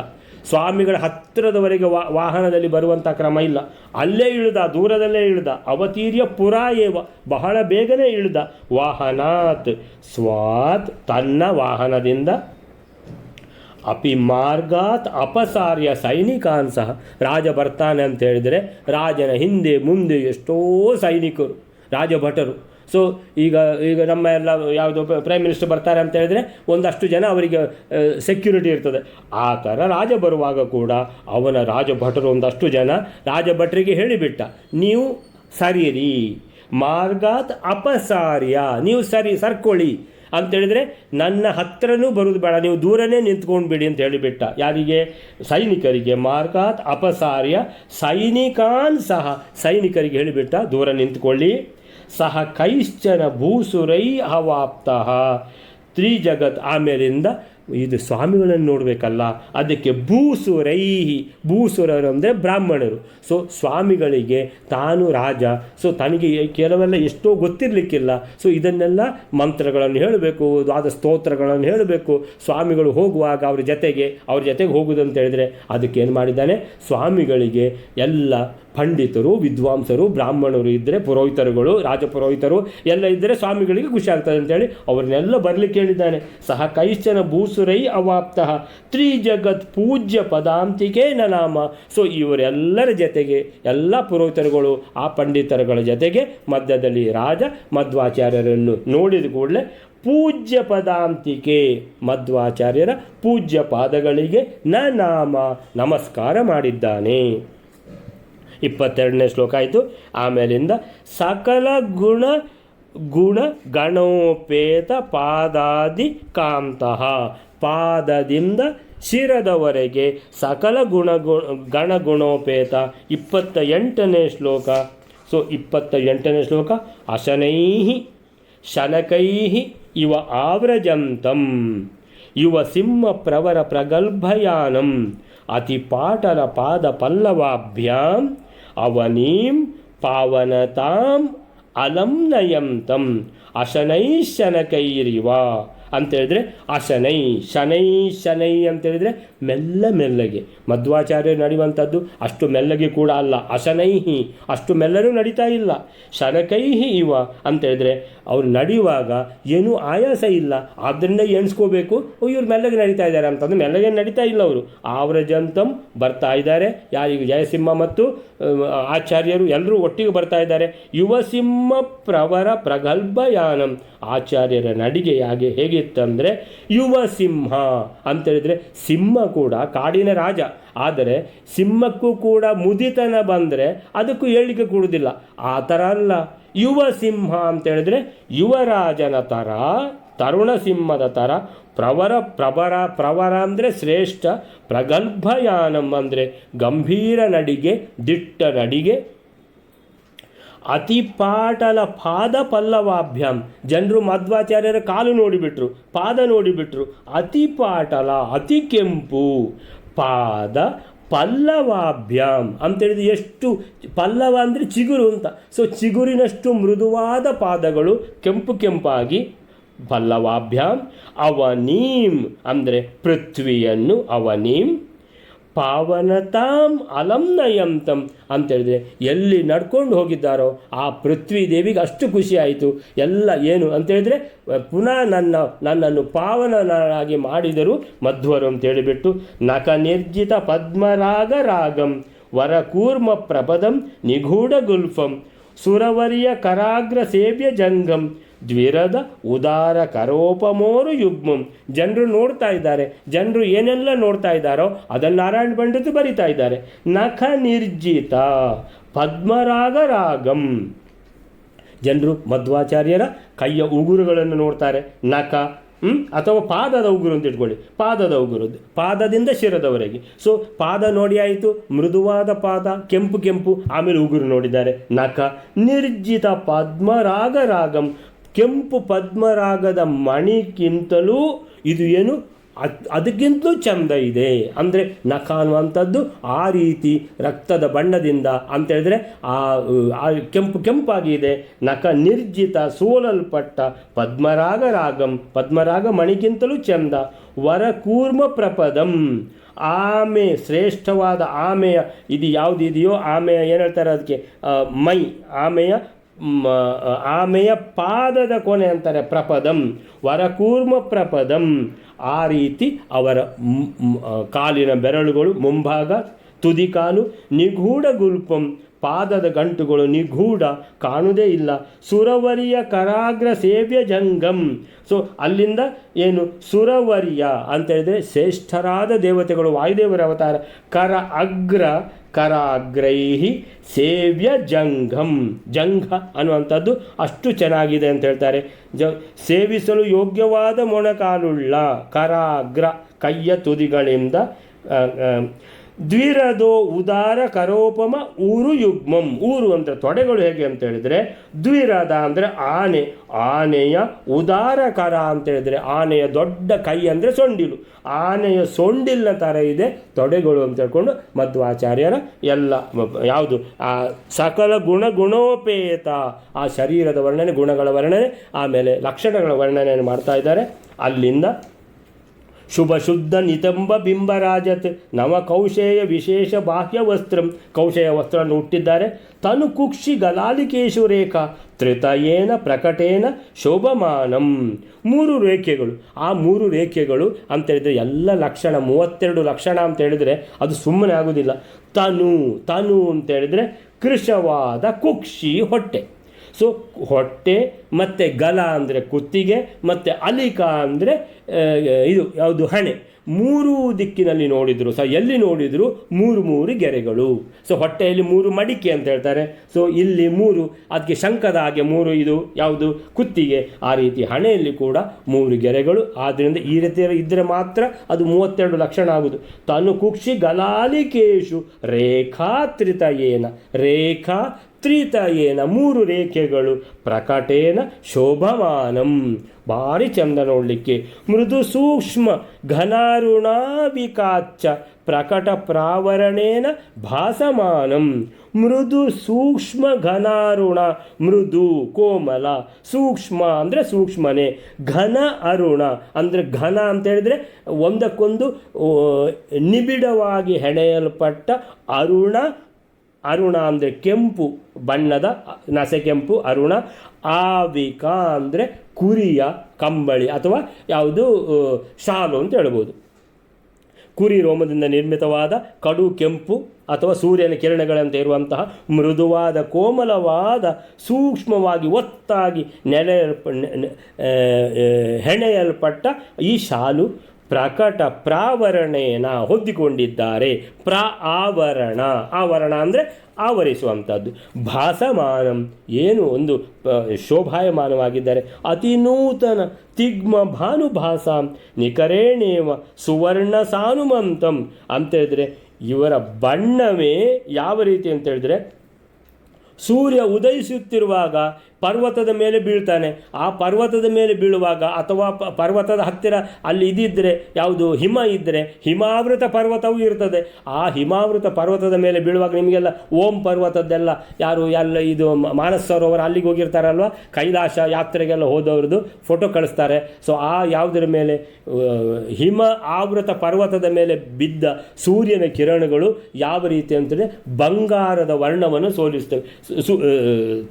ಸ್ವಾಮಿಗಳ ಹತ್ತಿರದವರೆಗೆ ವಾಹನದಲ್ಲಿ ಬರುವಂಥ ಕ್ರಮ ಇಲ್ಲ, ಅಲ್ಲೇ ಇಳಿದ, ದೂರದಲ್ಲೇ ಇಳಿದ. ಅವತೀರ್ಯ ಪುರ ಏವ, ಬಹಳ ಬೇಗನೆ ಇಳಿದ. ವಾಹನಾತ್ ಸ್ವಾತ್, ತನ್ನ ವಾಹನದಿಂದ. ಅಪಿ ಮಾರ್ಗಾತ್ ಅಪಸಾರ್ಯ ಸೈನಿಕಾನ್ ಸಹ, ರಾಜ ಬರ್ತಾನೆ ಅಂತ ಹೇಳಿದರೆ ರಾಜನ ಹಿಂದೆ ಮುಂದೆ ಎಷ್ಟೋ ಸೈನಿಕರು, ರಾಜಭಟರು. ಸೊ ಈಗ ನಮ್ಮ ಎಲ್ಲ ಯಾವುದು ಪ್ರೈಮ್ ಮಿನಿಸ್ಟರ್ ಬರ್ತಾರೆ ಅಂತ ಹೇಳಿದ್ರೆ ಒಂದಷ್ಟು ಜನ ಅವರಿಗೆ ಸೆಕ್ಯೂರಿಟಿ ಇರ್ತದೆ. ಆ ಥರ ರಾಜ ಬರುವಾಗ ಕೂಡ ಅವನ ರಾಜಭಟರು ಒಂದಷ್ಟು ಜನ ರಾಜಭಟರಿಗೆ ಹೇಳಿಬಿಟ್ಟ, ನೀವು ಸರಿರಿ, ಮಾರ್ಗಾತ್ ಅಪಸಾರ್ಯ, ನೀವು ಸರ್ಕೊಳ್ಳಿ ಅಂತೇಳಿದರೆ ನನ್ನ ಹತ್ರನೂ ಬರೋದು ಬೇಡ, ನೀವು ದೂರನೇ ನಿಂತ್ಕೊಂಡು ಬಿಡಿ ಅಂತ ಹೇಳಿಬಿಟ್ಟ. ಯಾರಿಗೆ? ಸೈನಿಕರಿಗೆ. ಮಾರ್ಗಾತ್ ಅಪಸಾರ್ಯ ಸೈನಿಕಾನ್ ಸಹ, ಸೈನಿಕರಿಗೆ ಹೇಳಿಬಿಟ್ಟ ದೂರ ನಿಂತ್ಕೊಳ್ಳಿ. ಸಹ ಕೈಶ್ಚನ ಭೂಸುರೈ ಅವಾಪ್ತಃ ತ್ರಿಜಗತ್, ಆಮೇಲಿಂದ ಇದು ಸ್ವಾಮಿಗಳನ್ನು ನೋಡಬೇಕಲ್ಲ, ಅದಕ್ಕೆ ಭೂಸುರೈಹಿ, ಭೂಸುರರು ಅಂದರೆ ಬ್ರಾಹ್ಮಣರು. ಸೊ ಸ್ವಾಮಿಗಳಿಗೆ ತಾನು ರಾಜ, ಸೊ ತನಗೆ ಕೆಲವೆಲ್ಲ ಎಷ್ಟೋ ಗೊತ್ತಿರಲಿಕ್ಕಿಲ್ಲ. ಸೊ ಇದನ್ನೆಲ್ಲ ಮಂತ್ರಗಳನ್ನು ಹೇಳಬೇಕು, ಆದ ಸ್ತೋತ್ರಗಳನ್ನು ಹೇಳಬೇಕು. ಸ್ವಾಮಿಗಳು ಹೋಗುವಾಗ ಅವ್ರ ಜೊತೆಗೆ ಹೋಗುವುದಂತ ಹೇಳಿದರೆ ಅದಕ್ಕೆ ಏನು ಮಾಡಿದ್ದಾನೆ, ಸ್ವಾಮಿಗಳಿಗೆ ಎಲ್ಲ ಪಂಡಿತರು, ವಿದ್ವಾಂಸರು, ಬ್ರಾಹ್ಮಣರು ಇದ್ದರೆ, ಪುರೋಹಿತರುಗಳು, ರಾಜಪುರೋಹಿತರು ಎಲ್ಲ ಇದ್ದರೆ ಸ್ವಾಮಿಗಳಿಗೆ ಖುಷಿ ಆಗ್ತದೆ ಅಂತೇಳಿ ಅವ್ರನ್ನೆಲ್ಲ ಬರಲಿಕ್ಕೆ ಹೇಳಿದ್ದಾನೆ. ಸಹ ಕೈಶ್ಚನ ಭೂಸುರೈ ಅವಾಪ್ತಃ ತ್ರಿಜಗತ್ ಪೂಜ್ಯ ಪದಾಂತಿಕೆ ನಾಮ. ಸೊ ಇವರೆಲ್ಲರ ಜೊತೆಗೆ, ಎಲ್ಲ ಪುರೋಹಿತರುಗಳು, ಆ ಪಂಡಿತರುಗಳ ಜೊತೆಗೆ ಮಧ್ಯದಲ್ಲಿ ರಾಜ ಮಧ್ವಾಚಾರ್ಯರನ್ನು ನೋಡಿದ ಕೂಡಲೇ ಪೂಜ್ಯ ಪದಾಂತಿಕೆ, ಮಧ್ವಾಚಾರ್ಯರ ಪೂಜ್ಯ ಪಾದಗಳಿಗೆ ನಾಮ ನಮಸ್ಕಾರ ಮಾಡಿದ್ದಾನೆ. 22ನೇ ಶ್ಲೋಕ ಆಯಿತು. ಆಮೇಲಿಂದ ಸಕಲ ಗುಣ ಗಣೋಪೇತ ಪಾದಾದಿ ಕಾಂತಃ, ಪಾದದಿಂದ ಶಿರದವರೆಗೆ ಸಕಲ ಗಣಗುಣೋಪೇತ. 28ನೇ ಶ್ಲೋಕ. ಸೊ 28ನೇ ಶ್ಲೋಕ. ಅಶನೈಹಿ ಶನಕೈಹಿ ಇವ ಆವ್ರಜಂತಂ ಯುವ ಸಿಂಹ ಪ್ರವರ ಪ್ರಗಲ್ಭಯಾನಂ ಅತಿಪಾಟಲ ಪಾದ ಪಲ್ಲವಾಭ್ಯಾಂ ಅವನೀಂ ಪಾವನತಾಂ ಅಲಂ ನಯಂತಂ ಅಶನೈಶನಕೈರಿವ ಅಂತೇಳಿದ್ರೆ ಶನೈ ಅಂತೇಳಿದರೆ ಮೆಲ್ಲಗೆ. ಮಧ್ವಾಚಾರ್ಯರು ನಡೆಯುವಂಥದ್ದು ಅಷ್ಟು ಮೆಲ್ಲಗೆ ಕೂಡ ಅಲ್ಲ. ಅಶನೈಹಿ, ಅಷ್ಟು ಮೆಲ್ಲರೂ ನಡೀತಾ ಇಲ್ಲ. ಶನಕೈಹಿ ಇವ ಅಂತೇಳಿದ್ರೆ ಅವ್ರು ನಡೆಯುವಾಗ ಏನೂ ಆಯಾಸ ಇಲ್ಲ, ಆದ್ದರಿಂದ ಎಣಿಸ್ಕೋಬೇಕು ಇವ್ರು ಮೆಲ್ಲಗೆ ನಡೀತಾ ಇದ್ದಾರೆ ಅಂತಂದು. ಮೆಲ್ಲಗೆ ನಡೀತಾ ಇಲ್ಲ ಅವರು. ಆವ್ರಜಂತಂ ಬರ್ತಾ ಇದ್ದಾರೆ. ಯಾರಿಗೆ? ಜಯಸಿಂಹ ಮತ್ತು ಆಚಾರ್ಯರು ಎಲ್ಲರೂ ಒಟ್ಟಿಗೆ ಬರ್ತಾ ಇದ್ದಾರೆ. ಯುವಸಿಂಹ ಪ್ರವರ ಪ್ರಗಲ್ಭಯಾನಂ, ಆಚಾರ್ಯರ ನಡಿಗೆ ಹೇಗಿತ್ತಂದರೆ ಯುವ ಸಿಂಹ ಅಂತೇಳಿದರೆ, ಸಿಂಹ ಕೂಡ ಕಾಡಿನ ರಾಜ, ಆದರೆ ಸಿಂಹಕ್ಕೂ ಕೂಡ ಮುದಿತನ ಬಂದರೆ ಅದಕ್ಕೂ ಹೇಳಿಕೆ ಕೊಡುವುದಿಲ್ಲ. ಆ ಥರ ಅಲ್ಲ. ಯುವ ಸಿಂಹ ಅಂತೇಳಿದರೆ ಯುವರಾಜನ ಥರ, ತರುಣ ಸಿಂಹದ ಥರ. ಪ್ರವರ ಅಂದರೆ ಶ್ರೇಷ್ಠ, ಪ್ರಗಲ್ಭಯಾನಂ ಅಂದರೆ ಗಂಭೀರ ನಡಿಗೆ, ದಿಟ್ಟ ನಡಿಗೆ. ಅತಿಪಾಟಲ ಪಾದ ಪಲ್ಲವಾಭ್ಯಾಂ, ಜನರು ಮಧ್ವಾಚಾರ್ಯರ ಕಾಲು ನೋಡಿಬಿಟ್ರು, ಪಾದ ನೋಡಿಬಿಟ್ರು. ಅತಿಪಾಟಲ, ಅತಿ ಕೆಂಪು, ಪಾದ ಪಲ್ಲವಾಭ್ಯಾಂ ಅಂತೇಳಿದ್ರೆ ಎಷ್ಟು, ಪಲ್ಲವ ಅಂದರೆ ಚಿಗುರು ಅಂತ. ಸೊ ಚಿಗುರಿನಷ್ಟು ಮೃದುವಾದ ಪಾದಗಳು, ಕೆಂಪಾಗಿ. ಪಲ್ಲವಾಭ್ಯಾಂ ಅವನೀಂ ಅಂದರೆ ಪೃಥ್ವಿಯನ್ನು, ಅವನೀಂ ಪಾವನತಾಂ ಅಲಂ ನಯಂತಂ ಅಂತೇಳಿದರೆ ಎಲ್ಲಿ ನಡ್ಕೊಂಡು ಹೋಗಿದ್ದಾರೋ ಆ ಪೃಥ್ವಿ ದೇವಿಗೆ ಅಷ್ಟು ಖುಷಿ ಆಯಿತು. ಎಲ್ಲ ಏನು ಅಂತೇಳಿದರೆ ಪುನಃ ನನ್ನನ್ನು ಪಾವನನಾಗಿ ಮಾಡಿದರು ಮಧ್ವರು ಅಂತೇಳಿಬಿಟ್ಟು. ನಕ ನಿರ್ಜಿತ ಪದ್ಮರಾಗ ರಾಗಂ ವರಕೂರ್ಮ ಪ್ರಪದಂ ನಿಗೂಢ ಗುಲ್ಫಂ ಸುರವರ್ಯ ಕರಾಗ್ರ ಸೇವ್ಯ ಜಂಗಂ ದ್ವಿರದ ಉದಾರ ಕರೋಪಮೋರು ಯುಗ್ಮಂ. ಜನರು ನೋಡ್ತಾ ಇದ್ದಾರೆ, ಜನರು ಏನೆಲ್ಲ ನೋಡ್ತಾ ಇದ್ದಾರೋ ಅದನ್ನು ನಾರಾಯಣ ಪಂಡಿತರು ಬರಿತಾ ಇದ್ದಾರೆ. ನಖ ನಿರ್ಜಿತ ಪದ್ಮರಾಗ ರಾಗಂ, ಜನರು ಮಧ್ವಾಚಾರ್ಯರ ಕೈಯ ಉಗುರುಗಳನ್ನು ನೋಡ್ತಾರೆ. ನಖ ಅಥವಾ ಪಾದದ ಉಗುರು ಅಂತ ಇಟ್ಕೊಳ್ಳಿ, ಪಾದದ ಉಗುರು, ಪಾದದಿಂದ ಶಿರದವರೆಗೆ. ಸೊ ಪಾದ ನೋಡಿ ಆಯಿತು, ಮೃದುವಾದ ಪಾದ, ಕೆಂಪು ಕೆಂಪು, ಆಮೇಲೆ ಉಗುರು ನೋಡಿದ್ದಾರೆ. ನಖ ನಿರ್ಜಿತ ಪದ್ಮರಾಗರಾಗಂ, ಕೆಂಪು ಪದ್ಮರಾಗದ ಮಣಿಗಿಂತಲೂ ಇದು ಏನು ಅದಕ್ಕಿಂತಲೂ ಚಂದ ಇದೆ. ಅಂದರೆ ನಖ ಅನ್ನುವಂಥದ್ದು ಆ ರೀತಿ ರಕ್ತದ ಬಣ್ಣದಿಂದ ಅಂತೇಳಿದ್ರೆ ಆ ಕೆಂಪು ಕೆಂಪಾಗಿದೆ. ನಖ ನಿರ್ಜಿತ ಸೋಲಲ್ಪಟ್ಟ ಪದ್ಮರಾಗರಾಗಂ, ಪದ್ಮರಾಗ ಮಣಿಗಿಂತಲೂ ಚಂದ. ವರಕೂರ್ಮ ಪ್ರಪದಂ, ಆಮೆ ಶ್ರೇಷ್ಠವಾದ ಆಮೆಯ ಇದು ಯಾವುದಿದೆಯೋ ಆಮೆಯ ಏನು ಹೇಳ್ತಾರೆ ಅದಕ್ಕೆ ಮೈ, ಆಮೆಯ ಪಾದದ ಕೊನೆ ಅಂತಾರೆ ಪ್ರಪದಂ, ವರಕೂರ್ಮ ಪ್ರಪದಂ. ಆ ರೀತಿ ಅವರ ಕಾಲಿನ ಬೆರಳುಗಳು ಮುಂಭಾಗ, ತುದಿಕಾಲು ನಿಗೂಢ ಗುಲ್ಪಂ, ಪಾದದ ಗಂಟುಗಳು ನಿಗೂಢ, ಕಾಣುವುದೇ ಇಲ್ಲ. ಸುರವರಿಯ ಕರಾಗ್ರ ಸೇವ್ಯ ಜಂಗಂ. ಸೊ ಅಲ್ಲಿಂದ ಏನು ಸುರವರಿಯ ಅಂತೇಳಿದರೆ ಶ್ರೇಷ್ಠರಾದ ದೇವತೆಗಳು, ವಾಯುದೇವರ ಅವತಾರ. ಕರಾಗ್ರೈಹಿ ಸೇವ್ಯ ಜಂಘಂ, ಜಂಘ ಅನ್ನುವಂಥದ್ದು ಅಷ್ಟು ಚೆನ್ನಾಗಿದೆ ಅಂತ ಹೇಳ್ತಾರೆ. ಸೇವಿಸಲು ಯೋಗ್ಯವಾದ ಮೊಣಕಾಲುಳ್ಳ ಕರಾಗ್ರ, ಕೈಯ ತುದಿಗಳಿಂದ. ದ್ವಿರದೋ ಉದಾರ ಕರೋಪಮ ಊರು ಯುಗ್ಮಂ, ಊರು ಅಂದರೆ ತೊಡೆಗಳು ಹೇಗೆ ಅಂತ ಹೇಳಿದರೆ, ದ್ವಿರದ ಅಂದರೆ ಆನೆ, ಆನೆಯ ಉದಾರ ಕರ ಅಂತ ಹೇಳಿದರೆ ಆನೆಯ ದೊಡ್ಡ ಕೈ ಅಂದರೆ ಸೊಂಡಿಲು, ಆನೆಯ ಸೊಂಡಿಲಿನ ಥರ ಇದೆ ತೊಡೆಗಳು ಅಂತ ಹೇಳ್ಕೊಂಡು ಮಧ್ವಾಚಾರ್ಯರ ಎಲ್ಲ ಯಾವುದು ಆ ಸಕಲ ಗುಣೋಪೇತ, ಆ ಶರೀರದ ವರ್ಣನೆ, ಗುಣಗಳ ವರ್ಣನೆ, ಆಮೇಲೆ ಲಕ್ಷಣಗಳ ವರ್ಣನೆಯನ್ನು ಮಾಡ್ತಾ ಇದ್ದಾರೆ. ಅಲ್ಲಿಂದ ಶುಭ ಶುದ್ಧ ನಿತಂಬ ಬಿಂಬರಾಜತ್ ನವ ಕೌಶೇಯ ವಿಶೇಷ ಬಾಹ್ಯ ವಸ್ತ್ರಂ, ಕೌಶೇಯ ವಸ್ತ್ರವನ್ನು ಹುಟ್ಟಿದ್ದಾರೆ. ತನು ಕುಕ್ಷಿ ಗಲಾಲಿಕೇಶು ರೇಖಾ ತ್ರಿತಯೇನ ಪ್ರಕಟೇನ ಶೋಭಮಾನಂ, 3 ರೇಖೆಗಳು. ಆ 3 ರೇಖೆಗಳು ಅಂತೇಳಿದರೆ ಎಲ್ಲ ಲಕ್ಷಣ 32 ಲಕ್ಷಣ ಅಂತ ಹೇಳಿದರೆ ಅದು ಸುಮ್ಮನೆ ಆಗೋದಿಲ್ಲ. ತನು ಅಂತೇಳಿದರೆ ಕೃಶವಾದ ಕುಕ್ಷಿ ಹೊಟ್ಟೆ. ಸೊ ಹೊಟ್ಟೆ ಮತ್ತು ಗಲ ಅಂದರೆ ಕುತ್ತಿಗೆ ಮತ್ತು ಅಲಿಕಾ ಅಂದರೆ ಇದು ಯಾವುದು ಹಣೆ. 3 ದಿಕ್ಕಿನಲ್ಲಿ ನೋಡಿದರು ಸಹ ಎಲ್ಲಿ ನೋಡಿದರೂ 3 ಗೆರೆಗಳು. ಸೊ ಹೊಟ್ಟೆಯಲ್ಲಿ 3 ಮಡಿಕೆ ಅಂತ ಹೇಳ್ತಾರೆ. ಸೊ ಇಲ್ಲಿ 3 ಅದಕ್ಕೆ ಶಂಕದ ಹಾಗೆ 3 ಇದು ಯಾವುದು ಕುತ್ತಿಗೆ, ಆ ರೀತಿ ಹಣೆಯಲ್ಲಿ ಕೂಡ 3 ಗೆರೆಗಳು. ಆದ್ದರಿಂದ ಈ ರೀತಿ ಇದ್ದರೆ ಮಾತ್ರ ಅದು 32 ಲಕ್ಷಣ ಆಗುವುದು. ತನು ಕುಕ್ಷಿ ಗಲಾಲಿಕೇಶು ರೇಖಾ ತ್ರಿತಯೇನ, ರೇಖಾ ತ್ರಿತಯೇನ 3 ರೇಖೆಗಳು, ಪ್ರಕಟೇನ ಶೋಭಮಾನಂ ಭಾರಿ ಚಂದ ನೋಡಲಿಕ್ಕೆ. ಮೃದು ಸೂಕ್ಷ್ಮ ಘನಾರುಣಾವಿಕಾಚ್ಚ ಪ್ರಕಟ ಪ್ರಾವರಣೇನ ಭಾಸಮಾನಂ. ಮೃದು ಸೂಕ್ಷ್ಮ ಘನಾರುಣ, ಮೃದು ಕೋಮಲ, ಸೂಕ್ಷ್ಮ ಅಂದರೆ ಸೂಕ್ಷ್ಮನೆ, ಘನ ಅರುಣ ಅಂದರೆ ಘನ ಅಂತ ಹೇಳಿದರೆ ಒಂದಕ್ಕೊಂದು ನಿಬಿಡವಾಗಿ ಹೆಣೆಯಲ್ಪಟ್ಟ ಅರುಣ. ಅರುಣ ಅಂದರೆ ಕೆಂಪು ಬಣ್ಣದ ನಸೆ ಕೆಂಪು ಅರುಣ. ಆವಿಕ ಅಂದರೆ ಕುರಿಯ ಕಂಬಳಿ ಅಥವಾ ಯಾವುದು ಶಾಲು ಅಂತ ಹೇಳ್ಬೋದು. ಕುರಿ ರೋಮದಿಂದ ನಿರ್ಮಿತವಾದ ಕಡು ಕೆಂಪು ಅಥವಾ ಸೂರ್ಯನ ಕಿರಣಗಳಂತೆ ಇರುವಂತಹ ಮೃದುವಾದ ಕೋಮಲವಾದ ಸೂಕ್ಷ್ಮವಾಗಿ ಒತ್ತಾಗಿ ಹೆಣೆಯಲ್ಪಟ್ಟ ಈ ಶಾಲು ಪ್ರಕಟ ಪ್ರಾವರಣೇನ ಹೊದ್ದಿಕೊಂಡಿದ್ದಾರೆ. ಆವರಣ, ಆವರಣ ಅಂದರೆ ಆವರಿಸುವಂಥದ್ದು. ಭಾಸಮಾನಂ ಏನು ಒಂದು ಶೋಭಾಯಮಾನವಾಗಿದ್ದಾರೆ. ಅತಿನೂತನ ತಿಗ್ಮ ಭಾನುಭಾಸಾಂ ನಿಕರೇಣೇವ ಸುವರ್ಣ ಸಾನುಮಂತಂ ಅಂತ ಹೇಳಿದರೆ ಇವರ ಬಣ್ಣವೇ ಯಾವ ರೀತಿ ಅಂತ ಹೇಳಿದರೆ, ಸೂರ್ಯ ಉದಯಿಸುತ್ತಿರುವಾಗ ಪರ್ವತದ ಮೇಲೆ ಬೀಳ್ತಾನೆ. ಆ ಪರ್ವತದ ಮೇಲೆ ಬೀಳುವಾಗ ಅಥವಾ ಪರ್ವತದ ಹತ್ತಿರ ಅಲ್ಲಿ ಇದ್ದಿದ್ದರೆ ಯಾವುದು ಹಿಮ ಇದ್ದರೆ ಹಿಮಾವೃತ ಪರ್ವತವೂ ಇರ್ತದೆ. ಆ ಹಿಮಾವೃತ ಪರ್ವತದ ಮೇಲೆ ಬೀಳುವಾಗ ನಿಮಗೆಲ್ಲ ಓಂ ಪರ್ವತದ್ದೆಲ್ಲ ಯಾರು ಎಲ್ಲ ಇದು ಮಾನಸ ಸರೋವರ ಅಲ್ಲಿಗೆ ಹೋಗಿರ್ತಾರಲ್ವ, ಕೈಲಾಸ ಯಾತ್ರೆಗೆಲ್ಲ ಹೋದವ್ರದ್ದು ಫೋಟೋ ಕಳಿಸ್ತಾರೆ. ಸೊ ಆ ಯಾವುದರ ಮೇಲೆ ಹಿಮ ಆವೃತ ಪರ್ವತದ ಮೇಲೆ ಬಿದ್ದ ಸೂರ್ಯನ ಕಿರಣಗಳು ಯಾವ ರೀತಿ ಅಂತಂದರೆ ಬಂಗಾರದ ವರ್ಣವನ್ನು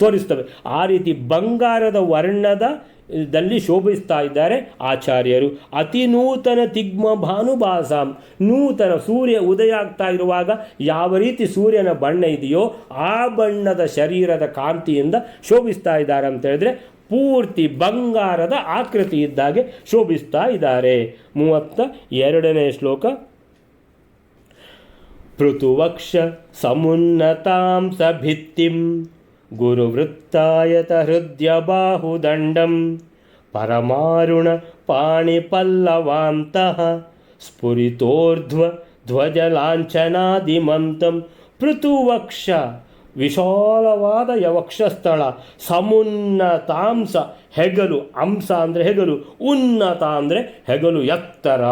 ತೋರಿಸ್ತವೆ. ಆ ರೀತಿ ಬಂಗಾರದ ವರ್ಣದಲ್ಲಿ ಶೋಭಿಸ್ತಾ ಇದ್ದಾರೆ ಆಚಾರ್ಯರು. ಅತಿ ನೂತನ ತಿಗ್ಮ ಭಾನುಭಾಸಾಂ, ನೂತನ ಸೂರ್ಯ ಉದಯ ಆಗ್ತಾ ಇರುವಾಗ ಯಾವ ರೀತಿ ಸೂರ್ಯನ ಬಣ್ಣ ಇದೆಯೋ ಆ ಬಣ್ಣದ ಶರೀರದ ಕಾಂತಿಯಿಂದ ಶೋಭಿಸ್ತಾ ಇದ್ದಾರೆ ಅಂತ ಹೇಳಿದ್ರೆ ಪೂರ್ತಿ ಬಂಗಾರದ ಆಕೃತಿ ಇದ್ದಾಗೆ ಶೋಭಿಸ್ತಾ ಇದ್ದಾರೆ. 32ನೇ ಶ್ಲೋಕ. ಪೃಥುವಕ್ಷ ಸಮುನ್ನತಾಂ ಸಭಿತ್ತಿಂ ಗುರುವೃತ್ತಾಯತ ಹೃದಯ ಬಾಹುದಂಡಂ ಪರಮಾರುಣ ಪಾಣಿಪಲ್ಲವಾಂತಹ ಸ್ಫುರಿತೋರ್ಧ್ವ ಧ್ವಜಲಾಂಛನಾದಿಮಂತಂ ಪೃಥುವಕ್ಷ ವಿಶಾಲವಾದ ವಕ್ಷಸ್ಥಳ, ಸಮುನ್ನತಾಂಸ ಹೆಗಲು, ಅಂಸ ಅಂದರೆ ಹೆಗಲು, ಉನ್ನತ ಅಂದರೆ ಹೆಗಲು ಎತ್ತರ,